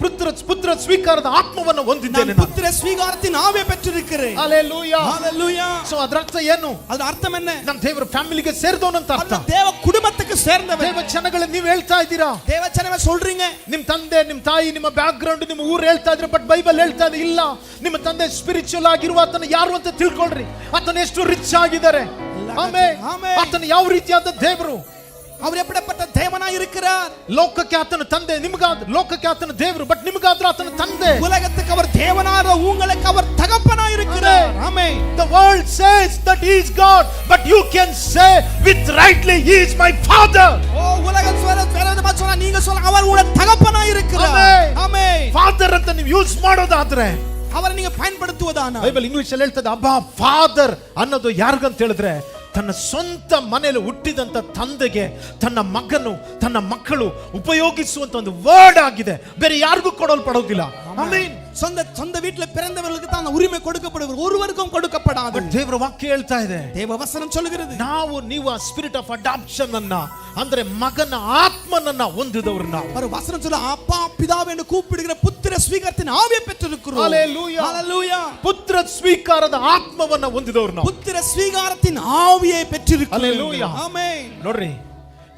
ಪುತ್ರ ಸ್ವೀಕಾರದ ಆತ್ಮವನ್ನು ಹೊಂದಿದ್ದೇನೆ. ನಾನು புத்திர ಸ್ವೀಕಾರத்தின் ಆವಿயை பெற்றிருக்கிறேன். ಹalleluya ஹalleluya. ಸೋ ಅದರ ಅರ್ಥ ಏನು? ಅದರ ಅರ್ಥ ಏನು? ನಾನು ದೇವರ ಫ್ಯಾಮಿಲಿಗೆ ಸೇರಿದವನಂತ ಅರ್ಥ. ದೇವ ಕುಟುಂಬಕ್ಕೆ ಸೇರಿದವ. ದೇವ ಜನಗಳೇ, ನೀವು ಹೇಳ್ತಾ ಇದ್ದೀರಾ, ದೇವ ಜನವೇ சொல்றீங்க, ನಿಮ್ಮ ತಂದೆ, ನಿಮ್ಮ ತಾಯಿ, ನಿಮ್ಮ ಬ್ಯಾಕ್ ಗ್ರೌಂಡ್, ನಿಮ್ಮ ಊರು ಹೇಳ್ತಾ ಇದ್ರೆ, ಬಟ್ ಬೈಬಲ್ ಹೇಳ್ತಾ ಇದೆ ಇಲ್ಲ. ನಿಮ್ಮ ತಂದೆ ಸ್ಪಿರಿಚುವಲ್ ಆಗಿರುವ ಆತನ ಯಾರು ಅಂತ ತಿಳ್ಕೊಳ್ರಿ. ಆತನ ಎಷ್ಟು ರಿಚ್ ಆಗಿದ್ದಾರೆ. ಆಮೆನ್. ಆತನ ಯಾವ ರೀತಿಯಾದ ದೇವರು, அவர் எப்படிப்பட்ட தேவனாய் இருக்கிறார். ಲೋಕಕ್ಕೆ ಆತನ ತಂದೆ, ಲೋಕಕ್ಕೆ ಆತನ ದೇವರು, ಬಟ್ ನಿಮಗಾದ್ರೂ ಆತನ ತಂದೆ. உலகத்துக்கு அவர் தேவனாக, உங்களுக்கு அவர் தகப்பனாய் இருக்கிறார். ஆமென். The world says that he is God, but you can say with rightly, he is my father. ஓ உலகம் வேறவிதமா சொன்னா நீங்க சொல்ல, அவர் உங்க தகப்பனாய் இருக்கிறார். ஆமென். ಫಾದರ್ ಅಂತ ನೀವು ಯೂಸ್ ಮಾಡೋದಾದ್ರೆ, ಅವರ ನೀವು பயன்படுத்துவதானா, ಬೈಬಲ್ ಇಂಗ್ಲಿಷ್ ಅಲ್ಲಿ ಹೇಳ್ತದೆ ಅಬ್ಬಾ ಫಾದರ್ ಅನ್ನೋದು ಯಾರಿಗಂತ ಹೇಳಿದ್ರೆ, ತನ್ನ ಸ್ವಂತ ಮನೆಯಲ್ಲಿ ಹುಟ್ಟಿದಂತ ತಂದೆಗೆ ತನ್ನ ಮಗನು, ತನ್ನ ಮಕ್ಕಳು ಉಪಯೋಗಿಸುವಂತ ಒಂದು ವರ್ಡ್ ಆಗಿದೆ. ಬೇರೆ ಯಾರಿಗೂ ಕೊಡಲ್ಪಡೋದಿಲ್ಲ. ಆಮೆನ್. சொந்த வீட்ல பிறந்தவர்களுக்கு தான் உரிமை கொடுக்கப்படுவது, ஒருவருக்கும் கொடுக்கப்படாது. ದೇವರ ವಾಕ್ಯ ಹೇಳ್ತಾ ಇದೆ, ದೇವ ವಚನ சொல்லுகிறது, ನೀವು ಆ ಸ್ಪಿರಿಟ್ ಆಫ್ ಅಡಾಪ್ಷನ್ ಅನ್ನ, ಅಂದ್ರೆ ಮಗನ ಆತ್ಮನನ್ನ ಹೊಂದಿದವರು ನಾವು. அவர் வசனம் சொல்ல, அப்பா பிதாவே என்று கூப்பிடுகிற புத்திர ಸ್ವೀಕಾರத்தின் ಆವಿயை பெற்றிருக்கிறோம். ஹalleluya ஹalleluya. ಪುತ್ರ ಸ್ವೀಕಾರದ ಆತ್ಮವನ್ನ ಹೊಂದಿದವರು ನಾವು. புத்திர ಸ್ವೀಕಾರத்தின் ಆವಿயை பெற்றிருக்கிறோம். ஹalleluya. ಆಮೆನ್. ನೋಡ್ರಿ,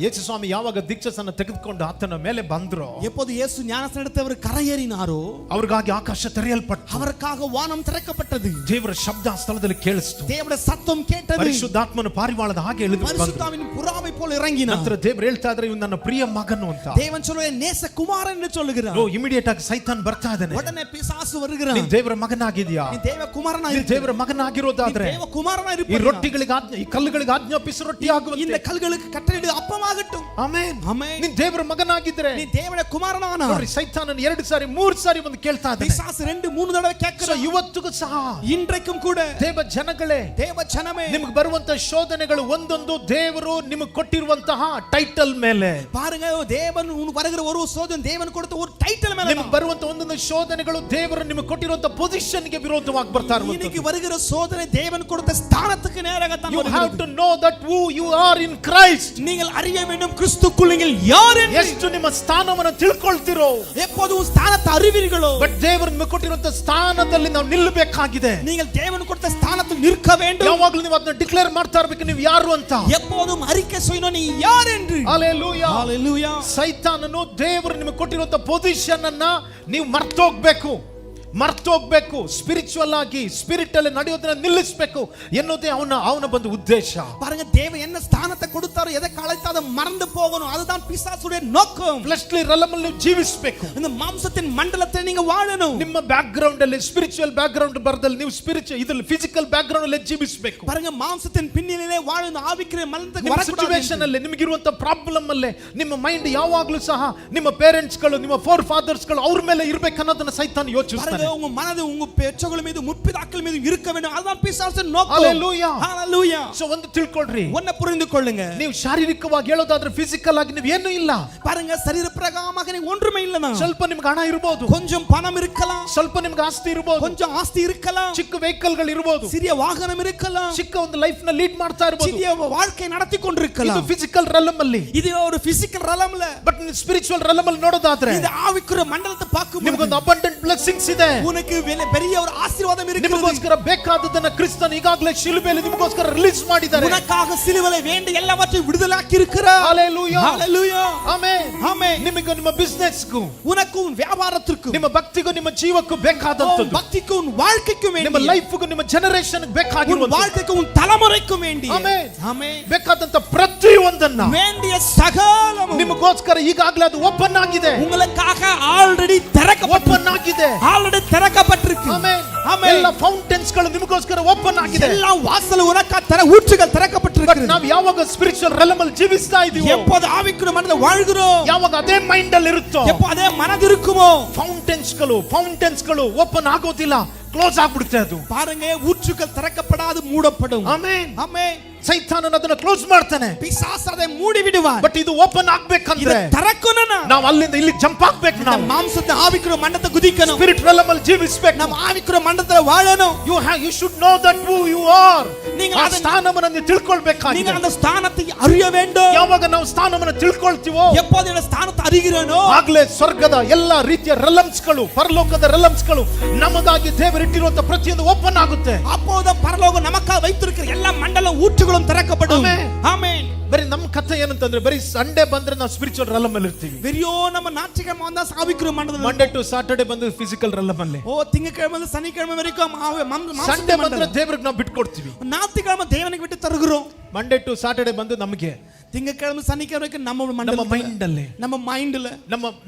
ಯೇಸು ಸ್ವಾಮಿ ಯಾವಾಗ ದೀಕ್ಷಾಸನ ತೆಗೆದುಕೊಂಡು ಆತನ ಮೇಲೆ ಬಂದ್ರು, எப்போது இயேசு ஞானஸ்நானம் எடுத்தவர் கரையேறினாரோ, ಅವರಿಗಾಗಿ ಆಕಾಶ ತೆರೆಯಲ್ಪಟ್ಟು, அவருக்காக வானம் திறக்கப்பட்டது. ದೇವರ ಶಬ್ದ ಆ ಸ್ಥಳದಲ್ಲಿ ಕೇಳಿಸ್ತು. தேவனுடைய சத்தம் கேட்டது. ಪರಿಶುದ್ಧಾತ್ಮನ ಪಾರಿವಾಳದ ಹಾಗೆ ಇಳಿದು ಬಂದ್ರು. பரிசுத்தாவின் புறாவை போல இறங்கினார். ನಂತರ ದೇವರು ಹೇಳ್ತಾ ಇದ್ದಾರೆ, ಇವನು ನನ್ನ ಪ್ರಿಯ ಮಗನು ಅಂತ. தேவன் சொல்லுவார், நேச குமாரன் என்று சொல்லுகிறார். ಇಮಿಡಿಯೇಟ್ ಆಗಿ ಸೈತಾನ್ ಬರ್ತಾ ಇದ್ದಾನೆ. உடனே பிசாசு வருகிறான். ನೀನು ದೇವರ ಮಗನಾಗಿದ್ಯಾ? ನೀನು ದೇವ ಕುಮಾರನಾಗಿ, ನೀನು ದೇವರ ಮಗನಾಗಿರೋದಾದ್ರೆ ದೇವ ಕುಮಾರನಾಗಿ ಈ ರೊಟ್ಟಿಗಳಿಗೆ ಈ ಕಲ್ಲುಗಳಿಗೆ ಆಜ್ಞಾಪಿಸು ರೊಟ್ಟಿ ಆಗುವಂತೆ, இந்த கல்லுகளுக்கு கட்டளையிடு அப்பமாகட்டும். ಆಮೆನ್. ಆಮೆನ್. ನೀನು ದೇವರ ಮಗನಾಗಿದ್ರೆ, ನೀನು ದೇವರ ಕುಮಾರನಾನ. ನೋಡಿ, ಸೈತಾನನ 2 ಸಾರಿ 3 ಸಾರಿ ಬಂದು ಕೇಳ್ತಾ ಇದ್ದಾನೆ. பிசாசு 2-3 தடவை கேட்கிறான். ಇವತ್ತಿಗೂ ಸಹ, இன்றைக்கும் கூட ದೇವ ಜನಗಳೇ, ದೇವ ಜನಮೇ, ನಿಮಗೆ ಬರುವಂತ ಶೋಧನೆಗಳು ಒಂದೊಂದು ದೇವರು ನಿಮಗೆ ಕೊಟ್ಟಿರುವಂತಹ ಟೈಟಲ್ ಮೇಲೆ. பாருங்க, தேவன் வருகிற ஒரு சோதனை தேவன் கொடுத்த ஒரு டைட்டில் மேல. ನಿಮಗೆ ಬರುವಂತ ಒಂದೊಂದು ಶೋಧನೆಗಳು ದೇವರು ನಿಮಗೆ ಕೊಟ್ಟಿರುವಂತ ಪೊಸಿಷನ್ ಗೆ ವಿರೋಧವಾಗಿ ಬರ್ತಾ ಇರುವಂತ. இன்னைக்கு வருகிற சோதனை தேவன் கொடுத்த ஸ்தானத்துக்கு நேராக தான் You வருகிறது. have to know that who you are in Christ. நீங்கள் அறிய வேண்டும், கிறிஸ்துக்குள் நீங்கள் யார் என்று. ಎಷ್ಟು ನಿಮ್ಮ ಸ್ಥಾನವನ್ನು ತಿಳ್ಕೊಳ್ತಿರೋ, எப்போதும் ஸ்தானத்தை அறிவீர்களோ, ಬಟ್ ದೇವರು ನಿಮಗೆ ಕೊಟ್ಟಿರುವಂತ ಸ್ಥಾನದಲ್ಲಿ ನಾವು ನಿಲ್ಲಬೇಕಾಗಿದೆ. நீங்கள் தேவன் கொடுத்த ஸ்தானத்தில் நிற்க வேண்டும். ಯಾವಾಗಲೂ ನೀವು ಅದನ್ನ ಡಿಕ್ಲೇರ್ ಮಾಡ್ತಾ ಇರಬೇಕು, ನೀವು ಯಾರು ಅಂತ. எப்போதும் அறிக்கை செய்யணும், நீ ಯಾರ್ என்று. ಹalleluya. ಹalleluya. ಸೈತಾನನು ದೇವರು ನಿಮಗೆ ಕೊಟ್ಟಿರುವಂತ ಪೊಸಿಷನ್ ಅನ್ನ ನೀವು ಮರ್ತೋಗ್ಬೇಕು. ಸ್ಪಿರಿಚುವಲ್ ಆಗಿ, ಸ್ಪಿರಿಟ್ ಅಲ್ಲಿ ನಡೆಯೋದನ್ನ ನಿಲ್ಲಿಸಬೇಕು ಎನ್ನುವುದೇ ಅವನ ಬಂದು ಉದ್ದೇಶ. பாருங்க, தேவன் என்ன ஸ்தானத்தை கொடுத்தாரோ, எதை அழைத்தாரோ அதை மறந்து போகணும். அதுதான் பிசாசுடைய நோக்கம். ಫ್ಲೆಶ್ಲಿ ರೆಲಮ್ ಅಲ್ಲಿ ಜೀವಿಸಬೇಕು. இந்த மாம்சத்தின் மண்டலத்தில் நீங்க வாழணும். ನಿಮ್ಮ ಬ್ಯಾಕ್ ಗ್ರೌಂಡ್ ಅಲ್ಲಿ ಸ್ಪಿರಿಚುವಲ್ ಬ್ಯಾಕ್ ಗ್ರೌಂಡ್ ಬರದಲ್ಲಿ ನೀವು ಸ್ಪಿರಿಚುವಲ್ ಇದರಲ್ಲಿ ಫಿಸಿಕಲ್ ಬ್ಯಾಕ್ ಗ್ರೌಂಡ್ ಅಲ್ಲಿ ಜೀವಿಸಬೇಕು. பாருங்க, மாம்சத்தின் பின்னணியிலே வாழும் ಆವಿಕ್ರಿಯ ಮನಸ್ಸಿಗೆ ನಿಮ್ಮ ಸಿಚುವೇಶನ್ ಅಲ್ಲಿ ನಿಮಗಿರುವಂತ ಪ್ರಾಬ್ಲಮ್ ಅಲ್ಲಿ ನಿಮ್ಮ ಮೈಂಡ್ ಯಾವಾಗಲೂ ಸಹ ನಿಮ್ಮ ಪೇರೆಂಟ್ಸ್ ಗಳು, ನಿಮ್ಮ ಫೋರ್ ಫಾದರ್ಸ್ ಗಳು ಅವ್ರ ಮೇಲೆ ಇರಬೇಕು ಅನ್ನೋದನ್ನ ಸೈತಾನ ಯೋಚಿಸ್ತಾನೆ. ನೋಡ್ತಾನೆ. உங்க மனது உங்க பெற்றோர்கள் மீது முற்பிதாக்கள் மீது இருக்க வேண்டும். அதுதான் பிசாசின் நோக்கம். Hallelujah. Hallelujah. ಸೊ ಒಂದು ತಿಳ್ಕೊಳ್ರಿ, ஒன்ன புரிந்து கொள்ளுங்க. ನೀವು ಶಾರೀರಿಕವಾಗಿ ಹೇಳೋದಾದ್ರೆ ಫಿಸಿಕಲ್ ಆಗಿ ನೀವು ಏನೂ ಇಲ್ಲ. பாருங்க, சரீர பிரகாரமாக நீங்க ஒன்றுமே இல்லனா. ಸ್ವಲ್ಪ ನಿಮ್ಗೆ ಹಣ ಇರಬಹುದು, கொஞ்சம் பணம் இருக்கலாம், ಸ್ವಲ್ಪ ನಿಮ್ಗೆ ಆಸ್ತಿ ಇರಬಹುದು, கொஞ்சம் ஆஸ்தி இருக்கலாம், ಚಿಕ್ಕ ವೆಹಿಕಲ್ ಗಳು ಇರಬಹುದು, சிறிய வாகனம் இருக்கலாம், ಚಿಕ್ಕ ಒಂದು ಲೈಫ್ ನ ಲೀಡ್ ಮಾಡ್ತಾ ಇರಬಹುದು. சிறிய வாழ்க்கை நடத்தி ಇದು கொண்டிருக்கலாம். ಫಿಸಿಕಲ್ ರೆಲಮ್ ಅಲ್ಲಿ. இது ஒரு பிசிக்கல் ரலம்ல. ಬಟ್ ಸ್ಪಿರಿಚುವಲ್ ರೆಲಮ್ ಅಲ್ಲಿ ನೋಡೋದಾದ್ರೆ இந்த ஆவிக்குரிய மண்டலத்தை பார்க்கும்போது ನಿಮಗೊಂದು ಅಬಂಡೆಂಟ್ ಬ್ಲೆಸ್ಸಿಂಗ್ಸ್ ಇದೆ. உனக்கு பெரிய ஒரு ஆசீர்வாதம் இருக்கிறது. ನಿಮಗೋಸ್ಕರ ಬೇಕಾದದನ್ನ ಕ್ರಿಸ್ತನ್ ಈಗಾಗಲೇ ಶಿಲುಬೆಯಲ್ಲಿ ನಿಮಗೋಸ್ಕರ ರಿಲೀಸ್ ಮಾಡಿದ್ದಾರೆ. உனக்காக சிலுவையில் வேண்டிய எல்லாவற்றையும் விடுதலாக்கி இருக்கிறார். Hallelujah. Hallelujah. ಆಮೆನ್. ಆಮೆನ್. ನಿಮಗೆ ನಿಮ್ಮ ಬಿಸಿನೆಸ್ ಗೂ, உனக்கு உன் வியாபாரத்திற்கு, ನಿಮ್ಮ ಭಕ್ತಿಗೂ ನಿಮ್ಮ ಜೀವಕ್ಕೂ ಬೇಕಾದಂತದ್ದು, பக்திக்கு உன் வாழ்க்கைக்கு ನಿಮ್ಮ வேண்டி, ಲೈಫ್ ಗೂ ನಿಮ್ಮ ಜನರೇಷನ್ உன் ಬೇಕಾಗಿರುವಂತ, வாழ்க்கைக்கு உன் தலைமுறைக்கு வேண்டி, ಆಮೆನ್, ஆமென், ಬೇಕಾದಂತ ಪ್ರತಿಯೊಂದನ್ನ வேண்டிய சகலமும் ನಿಮಗೋಸ್ಕರ ಈಗಾಗಲೇ ಅದು ಓಪನ್ ಆಗಿದೆ. உங்களுக்காக ಆಲ್ರೆಡಿ ಓಪನ್ ಆಗಿದೆ. ஆல்ரெடி திறக்கப்பட்டிருக்கு. ಆಮೆನ್. ಆಮೆನ್. ಎಲ್ಲ ಫೌಂಟೇನ್ಸ್ ಗಳು ನಿಮಗೋಸ್ಕರ ಓಪನ್ ಆಗಿದೆ. ಎಲ್ಲ ವಾಸಲು ಉನಕ ஊற்றுகள் திறக்கப்பட்டிருக்கு. ನಾವು ಯಾವಾಗ ಸ್ಪಿರಿಚುವಲ್ ರೆಲಮ್ ಅಲ್ಲಿ ಜೀವಿಸ್ತಾ ಇದೀವೋ, எப்போது ஆவிக்குரிய மனதில் வாழ்கிறோம், ಯಾವಾಗ ಅದೇ ಮೈಂಡ್ ಅಲ್ಲಿ ಇರುತ್ತೋ, எப்போ அதே மனது இருக்குமோ, ಫೌಂಟೇನ್ಸ್ ಗಳು ಓಪನ್ ಆಗೋದಿಲ್ಲ, ಕ್ಲೋಸ್ ಆಗ್ಬಿಡುತ್ತೆ. ಅದು பாருங்க, ஊற்றுகள் திறக்கப்படாது, மூடப்படும். ಆಮೆನ್. ஆமென். ಸೈತಾನನ ಅದನ್ನ ಕ್ಲೋಸ್ ಮಾಡ್ತಾನೆ, பிசாசு அதை மூடி விடுவார். ಬಟ್ ಇದು ಓಪನ್ ಆಗ್ಬೇಕಂದ್ರೆ இத திறக்கணும்னா ನಾವು ಅಲ್ಲಿಂದ ಇಲ್ಲಿ ಜಂಪ್ ಆಗ್ಬೇಕು. ನಾವು மாம்சத்தை ஆவிக்குரிய மண்டலத்தை குதிக்கணும். ಸ್ಪಿರಿಟ್ ರೆಲಮ್ ಅಲ್ಲಿ ಜೀವಿಸಬೇಕು. நம்ம ಆವಿக்குரிய மண்டலத்துல வாழணும். you should know that who you are. நீங்க ಆ ಸ್ಥಾನವನ್ನು ನೀವು ತಿಳ್ಕೊಳ್ಬೇಕಾಗಿದೆ. நீங்க அந்த ஸ்தானத்தை அறிய வேண்டும். ಯಾವಾಗ ನಾವು ಸ್ಥಾನವನ್ನು ತಿಳ್ಕೊಳ್ತೀವೋ, எப்போது இந்த ஸ்தானத்தை அறிகிறேனோ, ಆಗ್ಲೇ ಸ್ವರ್ಗದ ಎಲ್ಲಾ ರೀತಿಯ ರೆಲಮ್ಸ್ ಗಳು, ಪರಲೋಕದ ರೆಲಮ್ಸ್ ಗಳು ನಮಗಾಗಿ ದೇವರಿಟ್ಟಿರುವಂತ ಪ್ರತಿಯೊಂದು ಓಪನ್ ಆಗುತ್ತೆ. அப்போது பரலோகம் நமக்காக வைத்திருக்கிற எல்லா மண்டலம் ஊற்றுகளும் திறக்கப்படும். ஆமென். ಬರೀ ನಮ್ಮ ಕಥೆ ಏನಂತಂದ್ರೆ, ಬರೀ ಸಂಡೇ ಬಂದ್ರೆ ನಾವು ಸ್ಪಿರಿಚುವಲ್ ರೆಲಮ್ ಅಲ್ಲಿ ಇರ್ತೀವಿ. வெறியோ நம்ம ஞாயிற்றுக்கிழமை வந்தா ஆவிக்குரிய மண்டலம், ಮಂಡೇ ಟು ಸಾಟರ್ಡೆ ಬಂದು ಫಿಸಿಕಲ್ ರೆಲಮ್ ಅಲ್ಲಿ, ஓ திங்கட்கிழமை சனிக்கிழமை வரைக்கும் ಸಂಡೇ ಬಂದ್ರೆ ದೇವರಿಗೆ ನಾವು ಬಿಟ್ಕೊಡ್ತೀವಿ. ஞாயிற்றுக்கிழமை தேவனுக்கு விட்டு தருகிறோம். ಮಂಡೇ ಟು ಸಾಟರ್ಡೆ ಬಂದು ನಮಗೆ திங்கட்கிழமை சனிக்கிழமை நம்ம ನಮ್ಮ ಮೈಂಡ್ ಅಲ್ಲಿ, நம்ம மைண்ட்ல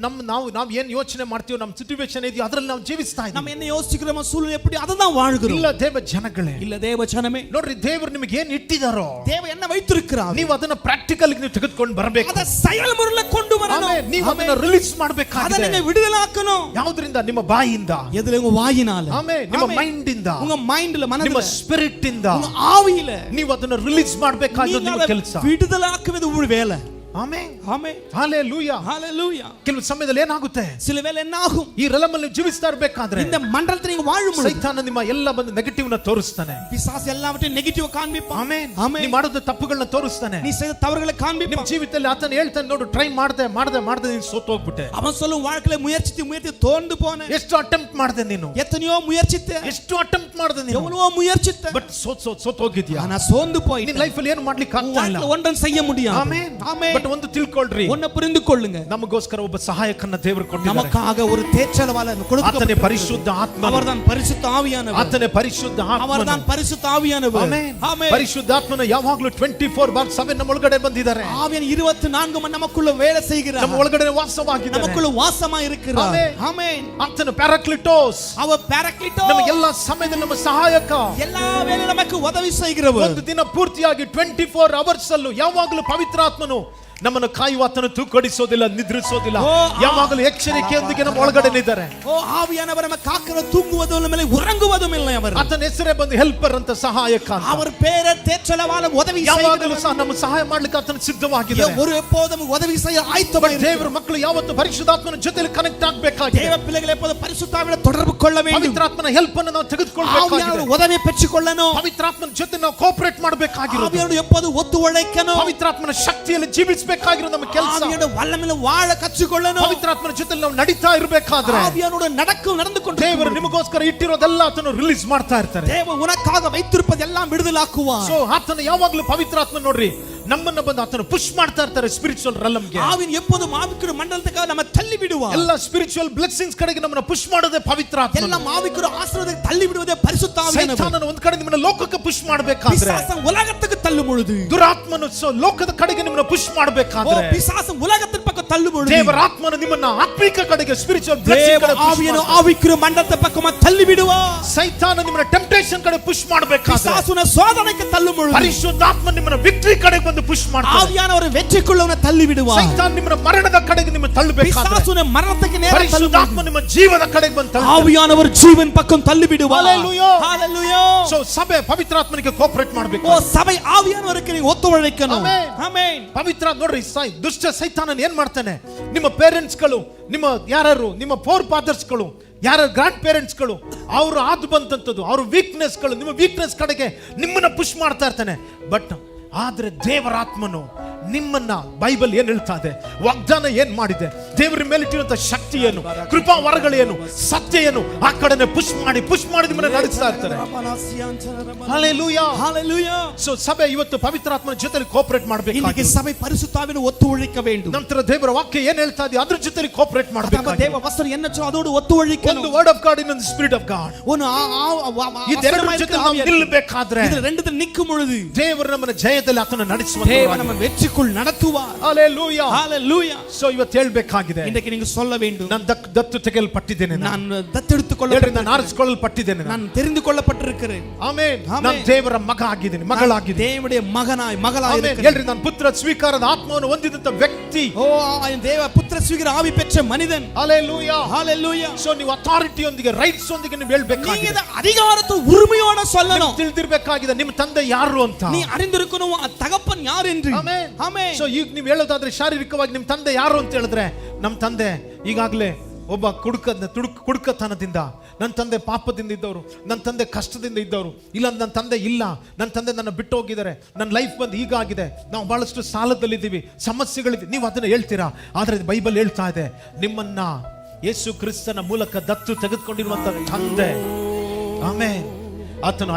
ನಾವು ಏನ್ ಯೋಚನೆ ಮಾಡ್ತೀವೋ, ನಮ್ಮ ಸಿಚುವೇಶನ್ ಇದೆಯೋ ಅದ್ರಲ್ಲಿ ನಾವು ಜೀವಿಸ್ತಾ ಇದ್ದೀವಿ. நம்ம என்ன யோசிக்கிறோமோ, சூழ்நிலை எப்படி அதை தான் வாழ்கிறோம். ಇಲ್ಲ ದೇವ ಜನಗಳೇ, இல்ல தேவ ஜனமே, ನೋಡ್ರಿ, ದೇವರು ನಿಮಗೆ ಏನ್ ಇಟ್ಟಿದಾರೋ, தேவ என்ன வைத்திருக்கிறார், ನೀವು ಅದನ್ನ ಪ್ರಾಕ್ಟಿಕಲ್ ನೀವು ತೆಗೆದುಕೊಂಡು ಬರಬೇಕು. ಅದ செயல்முறையில கொண்டு வரணும். ನೀವು ಅದನ್ನ ರಿಲೀಸ್ ಮಾಡಬೇಕಾಗಿದೆ. ಅದನ್ನ விடுதலாக்கணும். ಯಾವುದರಿಂದ? ನಿಮ್ಮ ಬಾಯಿಯಿಂದ, எதுல? உங்க வாயினால. ಆಮೆನ್. ನಿಮ್ಮ ಮೈಂಡ್ ಇಂದ, உங்க மைண்ட்ல, மனதில, ನಿಮ್ಮ ಸ್ಪಿರಿಟ್ ಇಂದ, உங்க ஆவியில ನೀವು ಅದನ್ನ ರಿಲೀಸ್ ಮಾಡಬೇಕಾಗಿರೋದು ನಿಮ್ಮ ಕೆಲಸ. விடுதலாக்குவது உங்க வேலை. ಆಮೆನ್. ஆமென். ಹalleluya. ஹalleluya. ಕೆಲವು ಸಮಯದಲ್ಲಿ ಏನಾಗುತ್ತೆ, சில வேளை என்ன ஆகும், ಈ ರೆಲಮ್ ಅಲ್ಲಿ ಜೀವಿಸ್ತಾ ಇರಬೇಕಾದ್ರೆ இந்த மண்டலத்தில் நீங்க வாழும் பொழுது ಸೈತಾನ ನಿಮ್ಮ ಎಲ್ಲ ಬಂದು ನೆಗೆಟಿವ್ ನ ತೋರಿಸ್ತಾನೆ. பிசாசு எல்லாவற்றையும் ನೆಗೆಟಿವ್ ಕಾಣ್ಬಿಪ್ಪ. ಆಮೆನ್. ಆಮೆನ್. ನೀವು ಮಾಡೋದು ತಪ್ಪುಗಳನ್ನ ತೋರಿಸ್ತಾನೆ. நீ செய்த தவறுகளை காண்பிப்பா. ನಿಮ್ಮ ಜೀವಿತದಲ್ಲಿ ಆತನ ಹೇಳ್ತಾನೆ, ನೋಡು, ಟ್ರೈ ಮಾಡದೆ ನೀನು ಸೋತು ಹೋಗ್ಬಿಟ್ಟೆ. அவன் சொல்லும், வாழ்க்கையில முயற்சி தோண்டு போன. ಎಷ್ಟು ಅಟೆಂಪ್ಟ್ ಮಾಡಿದೆ ನೀನು, எத்தனையோ முயற்சித்த, ಎಷ್ಟು ಅಟೆಂಪ್ಟ್ ಮಾಡಿದೆ ನೀನು, எவ்வளவோ முயற்சித்த, ಬಟ್ ಸೋತು ಹೋಗಿದ್ಯಾ. ஆனா சோர்ந்து போய் ನಿನ್ನ ಲೈಫ್ ಅಲ್ಲಿ ಏನು ಮಾಡ್ಲಿಕ್ಕೆ ಆಗ್ತಾ ಇಲ್ಲ. ஒன்றும் செய்ய முடியாது. ಆಮೆನ್. ஆமென். ಬಟ್ ಒಂದು ತಿಳ್ಕೊಳ್ರಿ, ஒன்ன புரிந்து கொள்ளுங்க, ನಮಗೋಸ್ಕರ ಒಬ್ಬ ಸಹಾಯಕನ್ನ ದೇವರು ಕೊಟ್ಟಿದ್ದಾರೆ. நமக்காக ஒரு தேற்றலவாளன் கொடுக்கப்பட்டார். ಆತನೇ ಪರಿಶುದ್ಧ ಆತ್ಮ, அவர்தான் பரிசுத்த ஆவியானவர். ಆತನೇ ಪರಿಶುದ್ಧ ಆತ್ಮ, அவர்தான் பரிசுத்த ஆவியானவர். ಆಮೆನ್. ஆமென். ಪರಿಶುದ್ಧ ಆತ್ಮನ ಯಾವಾಗಲೂ 24/7 ನಮ್ಮ ಒಳಗಡೆ ಬಂದಿದ್ದಾರೆ. ஆவியான் 24 மணி நமக்குள்ள வேலை செய்கிறார். ನಮ್ಮ ಒಳಗಡೆ ವಾಸವಾಗಿದ್ದಾರೆ, நமக்குள்ள வாசமா இருக்கிறார். ಆಮೆನ್. ஆமென். ಆತನ ಪ್ಯಾರಾಕ್ಲಿಟೋಸ್, அவர் ಪ್ಯಾರಾಕ್ಲಿಟೋಸ್, ನಮಗೆ ಎಲ್ಲ ಸಮಯದಲ್ಲಿ ನಮ್ಮ ಸಹಾಯಕ, எல்லா வேளையிலும் நமக்கு உதவி செய்கிறவர். ಒಂದು ದಿನ ಪೂರ್ತಿಯಾಗಿ 24 ಅವರ್ಸ್ ಅಲ್ಲೂ ಯಾವಾಗಲೂ ಪವಿತ್ರಾತ್ಮನು ನಮ್ಮನ್ನು ಕಾಯುವ, ಆತನು ತೂಕಡಿಸೋದಿಲ್ಲ, ನಿದ್ರಿಸೋದಿಲ್ಲ, ಯಾವಾಗಲೂ ಎಚ್ಚರಿಕೆಯೊಂದಿಗೆ ನಮ್ಮ ಒಳಗಡೆ ಇದ್ದಾರೆ. ಓ ಆವಿಯಾನವರು ನಮ್ಮ ಕಾಕರ ತೂங்குವುದೂ ಇಲ್ಲ, ಉರಂಗುವುದೂ ಇಲ್ಲ. ಅವರು ಆತನ ಹೆಸರೇ ಬಂದು ಹೆಲ್ಪರ್ ಅಂತ, ಸಹಾಯಕ. ಅವರ பேரே தேற்றலவாள உதவி ಯಾವಾಗಲೂ ಸಹ ನಮ್ಮ ಸಹಾಯ ಮಾಡ್ಲಿಕ್ಕೆ ಆತನ ಸಿದ್ಧವಾಗಿದ್ದಾರೆ. ஒரு எப்போதும் உதவி செய்ய ஆயத்தமாக. ದೇವರ ಮಕ್ಕಳು ಯಾವತ್ತು ಪರಿಶುದ್ಧಾತ್ಮನ ಜೊತೆಯಲ್ಲಿ ಕನೆಕ್ಟ್ ಆಗಬೇಕಾಗಿದೆ. ದೇವ பிள்ளைகள் எப்போது பரிசுத்தாவியோட தொடர்பு கொள்ள வேண்டும். ಪವಿತ್ರಾತ್ಮನ ಹೆಲ್ಪ್ ಅನ್ನು ನಾವು ತೆಗೆದುಕೊಳ್ಳಬೇಕಾಗಿದೆ. ಆವಿಯಾನವರ ಉದವಿ ಪೆಚ್ಚಿಕೊಳ್ಳணும். ಪವಿತ್ರಾತ್ಮನ ಜೊತೆ ನಾವು ಕೋಆಪರೇಟ್ ಮಾಡಬೇಕಾಗಿರೋದು. ಆವಿಯಾನವರು எப்போது ಒತ್ತು ಒಳ್ಳೆಕணும். ಪವಿತ್ರಾತ್ಮನ ಶಕ್ತಿಯಲ್ಲಿ ಜೀವಿಸಬೇಕಾಗಿರೋ ನಮ್ಮ ಕೆಲಸ. ಆವಿಯಾನವರ ವಲ್ಲಮೇಲೆ ವಾಳ ಕಚ್ಚಿಕೊಳ್ಳணும். ಪವಿತ್ರಾತ್ಮನ ಜೊತೆ ನಾವು ನಡೀತಾ ಇರಬೇಕಾದ್ರೆ ಆವಿಯಾನವರ ನಡೆದುಕೊಂಡು ದೇವರು ನಿಮಗೋಸ್ಕರ ಇಟ್ಟಿರೋದೆಲ್ಲ ಆತನು ರಿಲೀಸ್ ಮಾಡ್ತಾ ಇರ್ತಾರೆ. ದೇವ ಉನಕ್ಕಾಗ வைத்திருப்பதெல்லாம் விடுதலாக்குவார். ಸೋ ಆತನ ಯಾವಾಗಲೂ ಪವಿತ್ರಾತ್ಮ ನೋಡ್ರಿ ನಮ್ಮನ್ನ ಬಂದು ಆತನ ಪುಷ್ ಮಾಡ್ತಾ ಇರ್ತಾರೆ ಸ್ಪಿರಿಚುವಲ್ ರೆಲಮ್ಗೆ. ಆವಿನ எப்போதும் ஆவிக்குரிய மண்டலத்துக்காக நம்ம தள்ளி விடுவார். ಎಲ್ಲ ಸ್ಪಿರಿಚುವಲ್ ಬ್ಲೆಸ್ಸಿಂಗ್ಸ್ ಕಡೆಗೆ ನಮ್ಮನ್ನ ಪುಷ್ ಮಾಡೋದೇ ಪವಿತ್ರಾತ್ಮ. ಎಲ್ಲ ಆವಿக்குரிய ಆಶೀರ್ವಾದಕ್ಕೆ ತಳ್ಳಿ ಬಿಡುವುದೇ ಪರಿಶುದ್ಧ ಆವಿಯಾನವರು. ಸೈತಾನನ ಒಂದು ಕಡೆ ನಿಮ್ಮನ್ನ ಲೋಕಕ್ಕೆ ಪುಷ್ ಮಾಡಬೇಕಾದ್ರೆ, ಪಿಶಾಚನ ಉಲಗಕ್ಕೆ தள்ளும் பொழுது ದುರಾತ್ಮನು ಲೋಕದ ಕಡೆಗೆ ನಿಮ್ಮನ್ನ ಪುಷ್ ஓ ಮಾಡಬೇಕಾದ್ರೆ பிசாசு உலகத்தின் பக்கம் தள்ளும் பொழுது ದೇವರ ಆತ್ಮನು ನಿಮ್ಮನ್ನ ಆತ್ಮಿಕ ಕಡೆಗೆ ಸ್ಪಿರಿಚುವಲ್ தேவ ஆவியனோ ஆவிக்குரிய மண்டலத்தை பக்கமா தள்ளி விடுவார் ಸೈತಾನ ನಿಮ್ಮನ್ನ ಟೆಂಪ್ಟೇಷನ್ ಕಡೆ ಪುಷ್ ಮಾಡಬೇಕಾದ್ರೆ பிசாசுன சோதனைக்கு தள்ளும் பொழுது ಪರಿಶುದ್ಧಾತ್ಮ ನಿಮ್ಮನ್ನ ವಿಕ್ಟರಿ ಕಡೆಗೆ ಬಂದು ಪುಷ್ ಮಾಡ್ತಾನೆ ஆவியானவர் வெற்றிக்குள்ளவனை தள்ளி விடுவார் ಸೈತಾನ ನಿಮ್ಮನ್ನ ಮರಣದ ಕಡೆಗೆ ನಿಮ್ಮನ್ನ ತಳ್ಳಬೇಕಾದ್ರೆ பிசாசுன மரணத்துக்கு நேரா தள்ளும் ಪರಿಶುದ್ಧಾತ್ಮ ನಿಮ್ಮ ಜೀವದ ಕಡೆಗೆ ಬಂದು ತಳ್ಳುತ್ತಾನೆ ஆவியானவர் ஜீவன் பக்கம் தள்ளி விடுவார் ஹalleluya ஹalleluya ಸೋ ಸಭೆ ಪವಿತ್ರಾತ್ಮನಿಗೆ ಕೋಆಪರೇಟ್ ಮಾಡಬೇಕು ஓ சபை ஆவியானவருக்கு நீ ஒத்துழைக்கணும் ಆಮೆನ್. ಆಮೆನ್ ಪವಿತ್ರ ನೋಡ್ರಿ ದುಷ್ಟ ಸೈತಾನನ್ ಏನ್ ಮಾಡ್ತಾನೆ ನಿಮ್ಮ ಪೇರೆಂಟ್ಸ್ ಗಳು ನಿಮ್ಮ ಯಾರು ನಿಮ್ಮ ಫೋರ್ ಫಾದರ್ಸ್ ಗಳು ಯಾರ ಗ್ರಾಂಡ್ ಪೇರೆಂಟ್ಸ್ ಗಳು ಅವರು ಆದು ಬಂದಂತದ್ದು ಅವ್ರ ವೀಕ್ನೆಸ್ ಗಳು ನಿಮ್ಮ ವೀಕ್ನೆಸ್ ಕಡೆಗೆ ನಿಮ್ಮನ್ನ ಪುಷ್ ಮಾಡ್ತಾ ಇರ್ತಾನೆ ಬಟ್ ಆದ್ರೆ ದೇವರಾತ್ಮನು ನಿಮ್ಮನ್ನ ಬೈಬಲ್ ಏನ್ ಹೇಳ್ತಾ ಇದೆ ವಾಗ್ದಾನ ಏನ್ ಮಾಡಿದೆ ದೇವರ ಮೇಲೆ ಇಟ್ಟಿರುವಂತ ಶಕ್ತಿ ಏನು ಕೃಪಾ ವರಗಳೇನು ಸತ್ಯ ಏನು ಆ ಕಡೆನೆ ಪುಷ್ ಮಾಡಿ ನಿಮ್ಮನ್ನ ನಡೆಸ್ತಾ ಇರ್ತಾರೆ ಹalleluya ஹalleluya ಸೊ ಸಭೆ ಇವತ್ತು ಪವಿತ್ರಾತ್ಮನ ಜೊತೆಲಿ ಕೋಆಪರೇಟ್ ಮಾಡಬೇಕು இன்னைக்கு சபை பரிசுத்தாவின் ஒத்துழைக்க வேண்டும் ನಂತರ ದೇವರ ವಾಕ್ಯ ಏನ್ ಹೇಳ್ತಾ ಇದೆ ಅದ್ರ ಜೊತೆಲಿ ಕೋಆಪರೇಟ್ ಮಾಡಬೇಕು தேவ வசனம் என்ன சொல்லுதோ அதோடு ஒத்துழைக்கணும் ಒಂದು ವರ್ಡ್ ಆಫ್ ಗಾಡ್ ಇನ್ನೊಂದು ಸ್ಪಿರಿಟ್ ಆಫ್ ಗಾಡ್ ஒன்னு ಇದೆರಡರ ಜೊತೆ ನಾವು ನಿಲ್ಲಬೇಕಾದ್ರೆ இதுல ரெண்டுத்துல நிக்கும் பொழுது ದೇವರು ನಮ್ಮನ್ನ ಜಯದಲ್ಲಿ ಆತನ ನಡೆಸುವಂತ தேவன் நம்ம வெற்றிக்குள் நடத்துவார் ಹalleluya ஹalleluya ಸೊ ಇವತ್ತು ಹೇಳ್ಬೇಕಾಗಿದೆ இன்னைக்கு நீங்க சொல்ல வேண்டும் ನಾನು ದತ್ತು ತೆಗೆಯಲ್ಪಟ್ಟಿದ್ದೇನೆ நான் ದತ್ತೆடுத்துಕೊಳ್ಳ ಹೇಳ್ರಿ ನಾನು ಆರಿಸಿಕೊಳ್ಳಲ್ಪಟ್ಟಿದ್ದೇನೆ நான் தெரிந்து கொள்ளப்பட்டிருக்கிறேன் ಆಮೆನ್ ನಾನು ದೇವರ ಮಗ ಆಗಿದ್ದೇನೆ ಮಗಳಾಗಿದ್ದೇನೆ தேவனுடைய மகளாய் இருக்கிறேன் ಹೇಳ್ರಿ ನಾನು ಪುತ್ರ ಸ್ವೀಕಾರದ ಆತ್ಮವನ್ನು ಹೊಂದಿದಂತ ವ್ಯಕ್ತಿ ஓ தேவ புத்திர ಸ್ವೀಕಾರ ಆವಿ பெற்ற மனிதன் ಹalleluya ஹalleluya ಸೊ ನೀವು ಅಥಾರಿಟಿ ಒಂದಿಗೆ ರೈಟ್ಸ್ ಒಂದಿಗೆ ನೀವು நீங்க ಹೇಳ್ಬೇಕಾಗಿದೆ இத அதிகாரத்தை உரிமையோட சொல்லணும் ತಿಳಿದಿರಬೇಕಾಗಿದೆ ನಿಮ್ಮ ತಂದೆ ಯಾರು ಅಂತ நீ அறிந்திருக்கணும் தகப்பன் யார் என்று ಆಮೆನ್ ஆமென் ಸೊ ಈಗ ನೀವು ಹೇಳೋದಾದ್ರೆ ಶಾರೀರಿಕವಾಗಿ ನಿಮ್ಮ ತಂದೆ ಯಾರು ಅಂತ ಹೇಳಿದ್ರೆ ನಮ್ಮ ತಂದೆ ಈಗಾಗಲೇ ಒಬ್ಬ ಕುಡುಕತನದಿಂದ ನನ್ನ ತಂದೆ ಪಾಪದಿಂದ ಇದ್ದವರು ನನ್ನ ತಂದೆ ಕಷ್ಟದಿಂದ ಇದ್ದವರು ಇಲ್ಲ ನನ್ನ ತಂದೆ ಇಲ್ಲ ನನ್ನ ತಂದೆ ನನ್ನ ಬಿಟ್ಟು ಹೋಗಿದ್ದಾರೆ ನನ್ನ ಲೈಫ್ ಬಂದು ಹೀಗಾಗಿದೆ ನಾವು ಬಹಳಷ್ಟು ಸಾಲದಲ್ಲಿದ್ದೀವಿ ಸಮಸ್ಯೆಗಳಿದೆ ನೀವು ಅದನ್ನ ಹೇಳ್ತೀರಾ ಆದರೆ ಬೈಬಲ್ ಹೇಳ್ತಾ ಇದೆ ನಿಮ್ಮನ್ನ ಯೇಸು ಕ್ರಿಸ್ತನ ಮೂಲಕ ದತ್ತು ತೆಗೆದುಕೊಂಡಿರುವಂತ ತಂದೆ ಆಮೆನ್ ಆತನು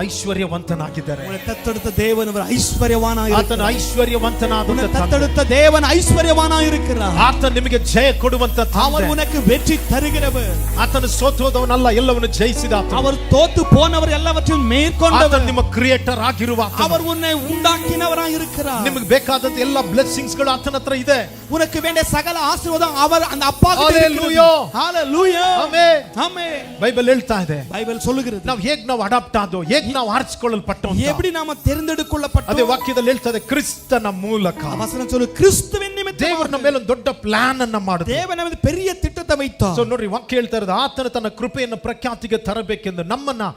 ಐಶ್ವರ್ಯವಂತನಾಗಿದ್ದಾರೆ தத்தெடுத்த தேவன் அவர் ஐஸ்வர்யவானாய் ಆತನು ಐಶ್ವರ್ಯವಂತನಾದ தத்தெடுத்த தேவன் ஐஸ்வர்யவானாய் இருக்கிறார் ಆತ ನಿಮಗೆ ಜಯ ಕೊಡುವಂತ அவர் உனக்கு வெற்றி தருகிறவர் ಆತನು ಸೋತೋದವನಲ್ಲ ಎಲ್ಲವನ್ನು ಜಯಿಸಿದ ಆತ அவர் தோத்து போனவர் எல்லாவற்றையும் மேற்கொண்டவர் ನಿಮ್ಮ ಕ್ರಿಯೇಟರ್ ಆಗಿರುವ அவர் உன்னை உண்டாக்கினவராய் இருக்கிறார் ನಿಮಗೆ ಬೇಕಾದಂತ ಎಲ್ಲ ಬ್ಲೆಸ್ಸಿಂಗ್ಸ್ ಗಳು ಆತನ ಹತ್ರ ಇದೆ உனக்கு வேண்டிய சகல ஆசீர்வாதம் அவர் அந்த அப்பா ஹalleluya ஹalleluya ಆಮೆನ್ ஆமென் ಬೈಬಲ್ ಹೇಳ್ತಾ ಇದೆ பைபிள் சொல்லுகிறது ನಾವು ಅಡಾಪ್ಟ್ ಆದೋ ಹೇಗೆ ನಾವು ಆರಿಸಿಕೊಳ್ಳಲ್ಪಟ್ಟೋ எப்படி நாம தெரிந்தெடுಕೊಳ್ಳப்பட்டோம் ಅದೇ ವಾಕ್ಯದಲ್ಲಿ ಹೇಳ್ತಾ ಇದೆ ಕ್ರಿಸ್ತನ ಮೂಲಕ வசனம் சொல்லு கிறிஸ்துவின் நிமித்தம் ದೇವರು ನಮ್ಮ ಮೇಲೆ ಒಂದು ದೊಡ್ಡ ಪ್ಲಾನ್ ಅನ್ನ ಮಾಡಿದ தேவன் நமது பெரிய திட்டத்தை வைத்தார் ಸೊ ನೋಡ್ರಿ ವಾಕ್ಯ ಹೇಳ್ತಾ ಇರೋದು ಆತನ ತನ್ನ ಕೃಪೆಯನ್ನು ಪ್ರಖ್ಯಾತಿಗೆ ತರಬೇಕೆಂದು ನಮ್ಮನ್ನ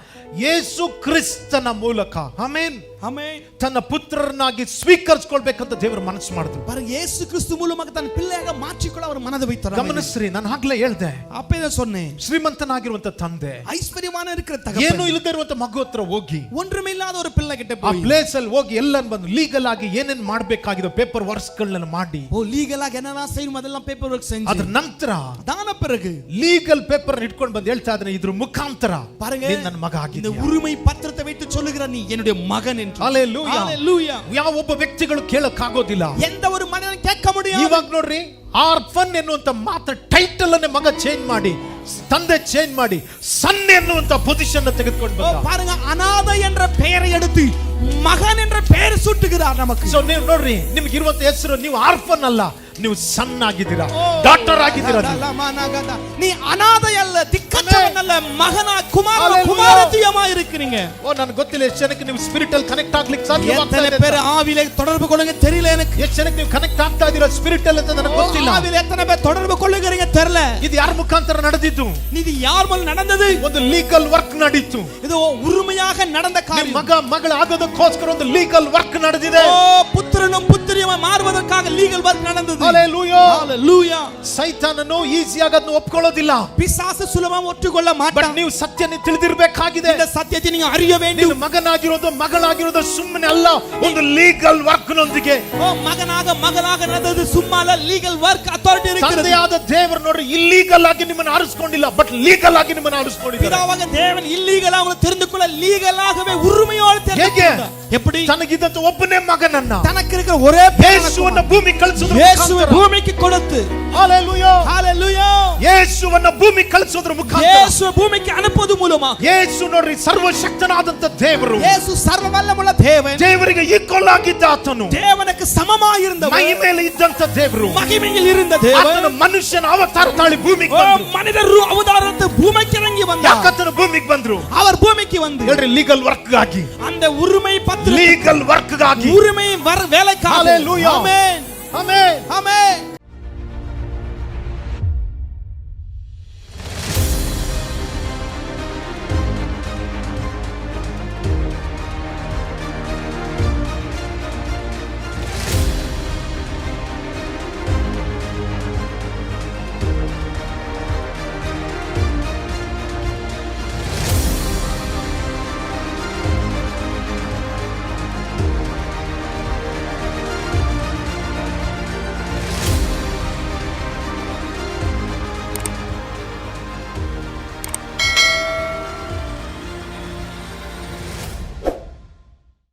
ಯೇಸು ಕ್ರಿಸ್ತನ ಮೂಲಕ ಆಮೆನ್ ஆமென் ತನ್ನ ಪುತ್ರರನ್ನಾಗಿ ಸ್ವೀಕರಿಸಿಕೊಳ್ಳಬೇಕಂತ ದೇವರು ಮನಸ್ಸು ಮಾಡಿದ್ರು பாருங்க இயேசு கிறிஸ்து மூலமாக தன் பிள்ளையாக மாற்றிಕೊಳ್ಳ அவர் மனதை வைத்தார் ಗಮನಿಸ್ರಿ ನಾನು ಆಗ್ಲೇ ಹೇಳ್ದೆ அப்பவே சொன்னேன் ಶ್ರೀಮಂತನಾಗಿರುವಂತ ತಂದೆ ஐஸ்வர்யமான இருக்கிற ಏನು தகப்பன் ಇಲ್ಲದೆ ಇರುವಂತ ಮಗು ಹತ್ರ ಹೋಗಿ ஒன்றுமே ಇಲ್ಲದ ஒரு பிள்ளை கிட்ட ಆ போய் ಪ್ಲೇಸ್ ಅಲ್ಲಿ ಹೋಗಿ ಎಲ್ಲನ್ ಬಂದು ಲೀಗಲ್ ಆಗಿ ಏನೇನ್ ಮಾಡ್ಬೇಕಾಗಿರೋ ಪೇಪರ್ ವರ್ಕ್ಸ್ ಗಳನ್ನ ಮಾಡಿ ஓ லீகலாக என்னெல்லாம் செய்யணும் அதெல்லாம் பேப்பர் ஒர்க் ಅದ್ರ செஞ்சு ನಂತರ தான பிறகு ಲೀಗಲ್ ಪೇಪರ್ ಇಟ್ಕೊಂಡು ಬಂದು ಹೇಳ್ತಾ ಇದ್ದಾನೆ ಇದ್ರ ಮುಖಾಂತರ பாருங்க ನೀನ್ ನನ್ನ ಮಗ இந்த ಆಗಿದ್ದೀಯ உரிமை பத்திரத்தை வைத்து சொல்லுகிறார் நீ என்னுடைய மகன் என்று ಹalleluya ஹalleluya ಯಾವ ಒಬ್ಬ ವ್ಯಕ್ತಿಗಳು ಕೇಳಕ್ ಆಗೋದಿಲ್ಲ எந்த ஒரு மனிதன் கேட்க முடியாது ಇವಾಗ ನೋಡ್ರಿ ಆರ್ಫನ್ ಎನ್ನುವಂತ ಮಾತ್ರ ಟೈಟಲ್ ಅನ್ನೇ ಮಗ ಚೇಂಜ್ ಮಾಡಿ ತಂದೆ ಚೇಂಜ್ ಮಾಡಿ ಸನ್ ಎನ್ನುವಂತ ಪೊಸಿಷನ್ ತೆಗೆದುಕೊಂಡು ஓ, ಬಂದ பாருங்க அநாதை என்ற பெயரை எடுத்து மகன் என்ற பெயர் சூட்டுகிறார் நமக்கு ಸೊ ನೀವು ನೋಡ್ರಿ ನಿಮ್ಗೆ ಇರುವಂತ ಹೆಸರು ನೀವು ಆರ್ಫನ್ ಅಲ್ಲ ನೀವು ಸನ್ ಆಗಿದ್ದೀರಾ ಡಾಕ್ಟರ್ ಆಗಿದ್ದೀರಾ ನೀವು. நீ அநாதை அல்ல திக்கற்றவன் அல்ல மகனா குமார Hallelujah. குமாரத்தியமா இருக்கிறீங்க ಓ ನನಗೆ ಗೊತ್ತಿಲ್ಲ ಎಷ್ಟು ಜನಕ್ಕೆ ನೀವು ಸ್ಪಿರಿಟಲ್ ಕನೆಕ್ಟ್ ಆಗ್ಲಿಕ್ಕೆ ಸಾಧ್ಯ எத்தனை பேர் ஆவியிலே தொடர்பு கொள்ளுங்க தெரியல எனக்கு ಎಷ್ಟು ಜನಕ್ಕೆ ನೀವು ಕನೆಕ್ಟ್ ಆಗ್ತಾ ಇದೀರಾ ಸ್ಪಿರಿಟಲ್ ಅಂತ ನನಗೆ ಗೊತ್ತಿಲ್ಲ ஆவியில எத்தனை பேர் தொடர்பு கொள்ளுகிறீங்க தெரியல ಇದು ಯಾರ ಮುಖಾಂತರ ನಡೆದಿದ್ದು இது யார் மூலம் நடந்தது ಒಂದು ಲೀಗಲ್ ವರ್ಕ್ ನಡೀತು இது உரிமையாக நடந்த ನಿಮ್ಮ காரியம் ಮಗ ಮಗಳ ಆಗೋದಕ್ಕೋಸ್ಕರ ಒಂದು ಲೀಗಲ್ ವರ್ಕ್ ನಡೆದಿದೆ ஓ புத்திரனும் புத்திரியுமாய் மாறுவதற்காக லீಗಲ್ ವರ್ಕ್ நடந்தது ಹalleluya ஹalleluya ಸೈತಾನನು ಈಸಿಯಾಗಿ ಅದನ್ನು ಒಪ್ಕೊಳ್ಳೋದಿಲ್ಲ பிசாசு சுலபமா ஒற்றுக்கொள்ள ಬಟ್ மாட்டான் ನೀವು ಸತ್ಯನ ತಿಳಿದಿರಬೇಕಾಗಿದೆ இந்த சத்தியத்தை நீங்க அறிய வேண்டும் ನೀವು ಮಗನಾಗಿರೋದು ಮಗಳಾಗಿರೋದು ಸುಮ್ಮನೆ ಅಲ್ಲ ಒಂದು ಲೀಗಲ್ ವರ್ಕ್ ನೊಂದಿಗೆ ஓ மகனாக மகளாக நடந்தது சும்மால லீகல் ವರ್ಕ್ ಅಥಾರಿಟಿ இருக்கிறது ತಂದೆಯಾದ ದೇವರು ನೋಡ್ರಿ ಇಲ್ಲೀಗಲ್ ಆಗಿ ನಿಮ್ಮನ್ನು ಆರಿಸಿಕೊಂಡಿಲ್ಲ ಬಟ್ ಲೀಗಲ್ ಆಗಿ ನಿಮ್ಮನ್ನು ಆರಿಸಿಕೊಂಡಿದ್ದಾರೆ பிதாவாக தேவன் இல்லீகலா உங்களை தெரிந்து கொள்ள லீகலாகவே உரிமையோடு ಹೇಗೆ தெரிந்து எப்படி ತನಗಿದ್ದಂತ ಒಬ್ಬನೇ ಮಗನನ್ನ தனக்கு இருக்கிற ஒரே ಯೇಸುವನ್ನ ಭೂಮಿ ಕಳಿಸಿದ್ರು இயேசுவை பூமிக்கு கொடுத்து ஹalleluya ஹalleluya ಯೇಸುವನ್ನ ಭೂಮಿ ಕಳಿಸೋದ್ರ ಮುಖಾಂತರ இயேசுவை பூமிக்கு அனுப்புவது மூலமா ಯೇಸು ನೋಡ್ರಿ ಸರ್ವಶಕ್ತನಾದಂತ ದೇವರು இயேசு ಸರ್ವವಲ್ಲமுள்ள தேவன் ದೇವರಿಗೆ ಈಕ್ವಲ್ ಆಗಿದ್ದ ಆತನು தேவனுக்கு சமமாய் இருந்தவர் ಮಹಿಮೆಯಲ್ಲಿ ಇದ್ದಂತ ದೇವರು மகிமையில் இருந்த தேவன் ಆತನು ಮನುಷ್ಯನ ಅವತಾರ ತಾಳಿ ಭೂಮಿಗೆ ಬಂದ್ರು மனிதர் அவதாரத்தை பூமிக்கு இறங்கி வந்தார் ಯಾಕಂತ ಭೂಮಿಗೆ ಬಂದ್ರು அவர் பூமிக்கு வந்து ಹೇಳ್ರಿ ಲೀಗಲ್ ವರ್ಕ್ ಗಾಗಿ அந்த உரிமை பத்திரம் ಲೀಗಲ್ ವರ್ಕ್ ಗಾಗಿ உரிமை வேலைக்காக Hallelujah. ஆமென் ಆಮೆನ್ ஆமென்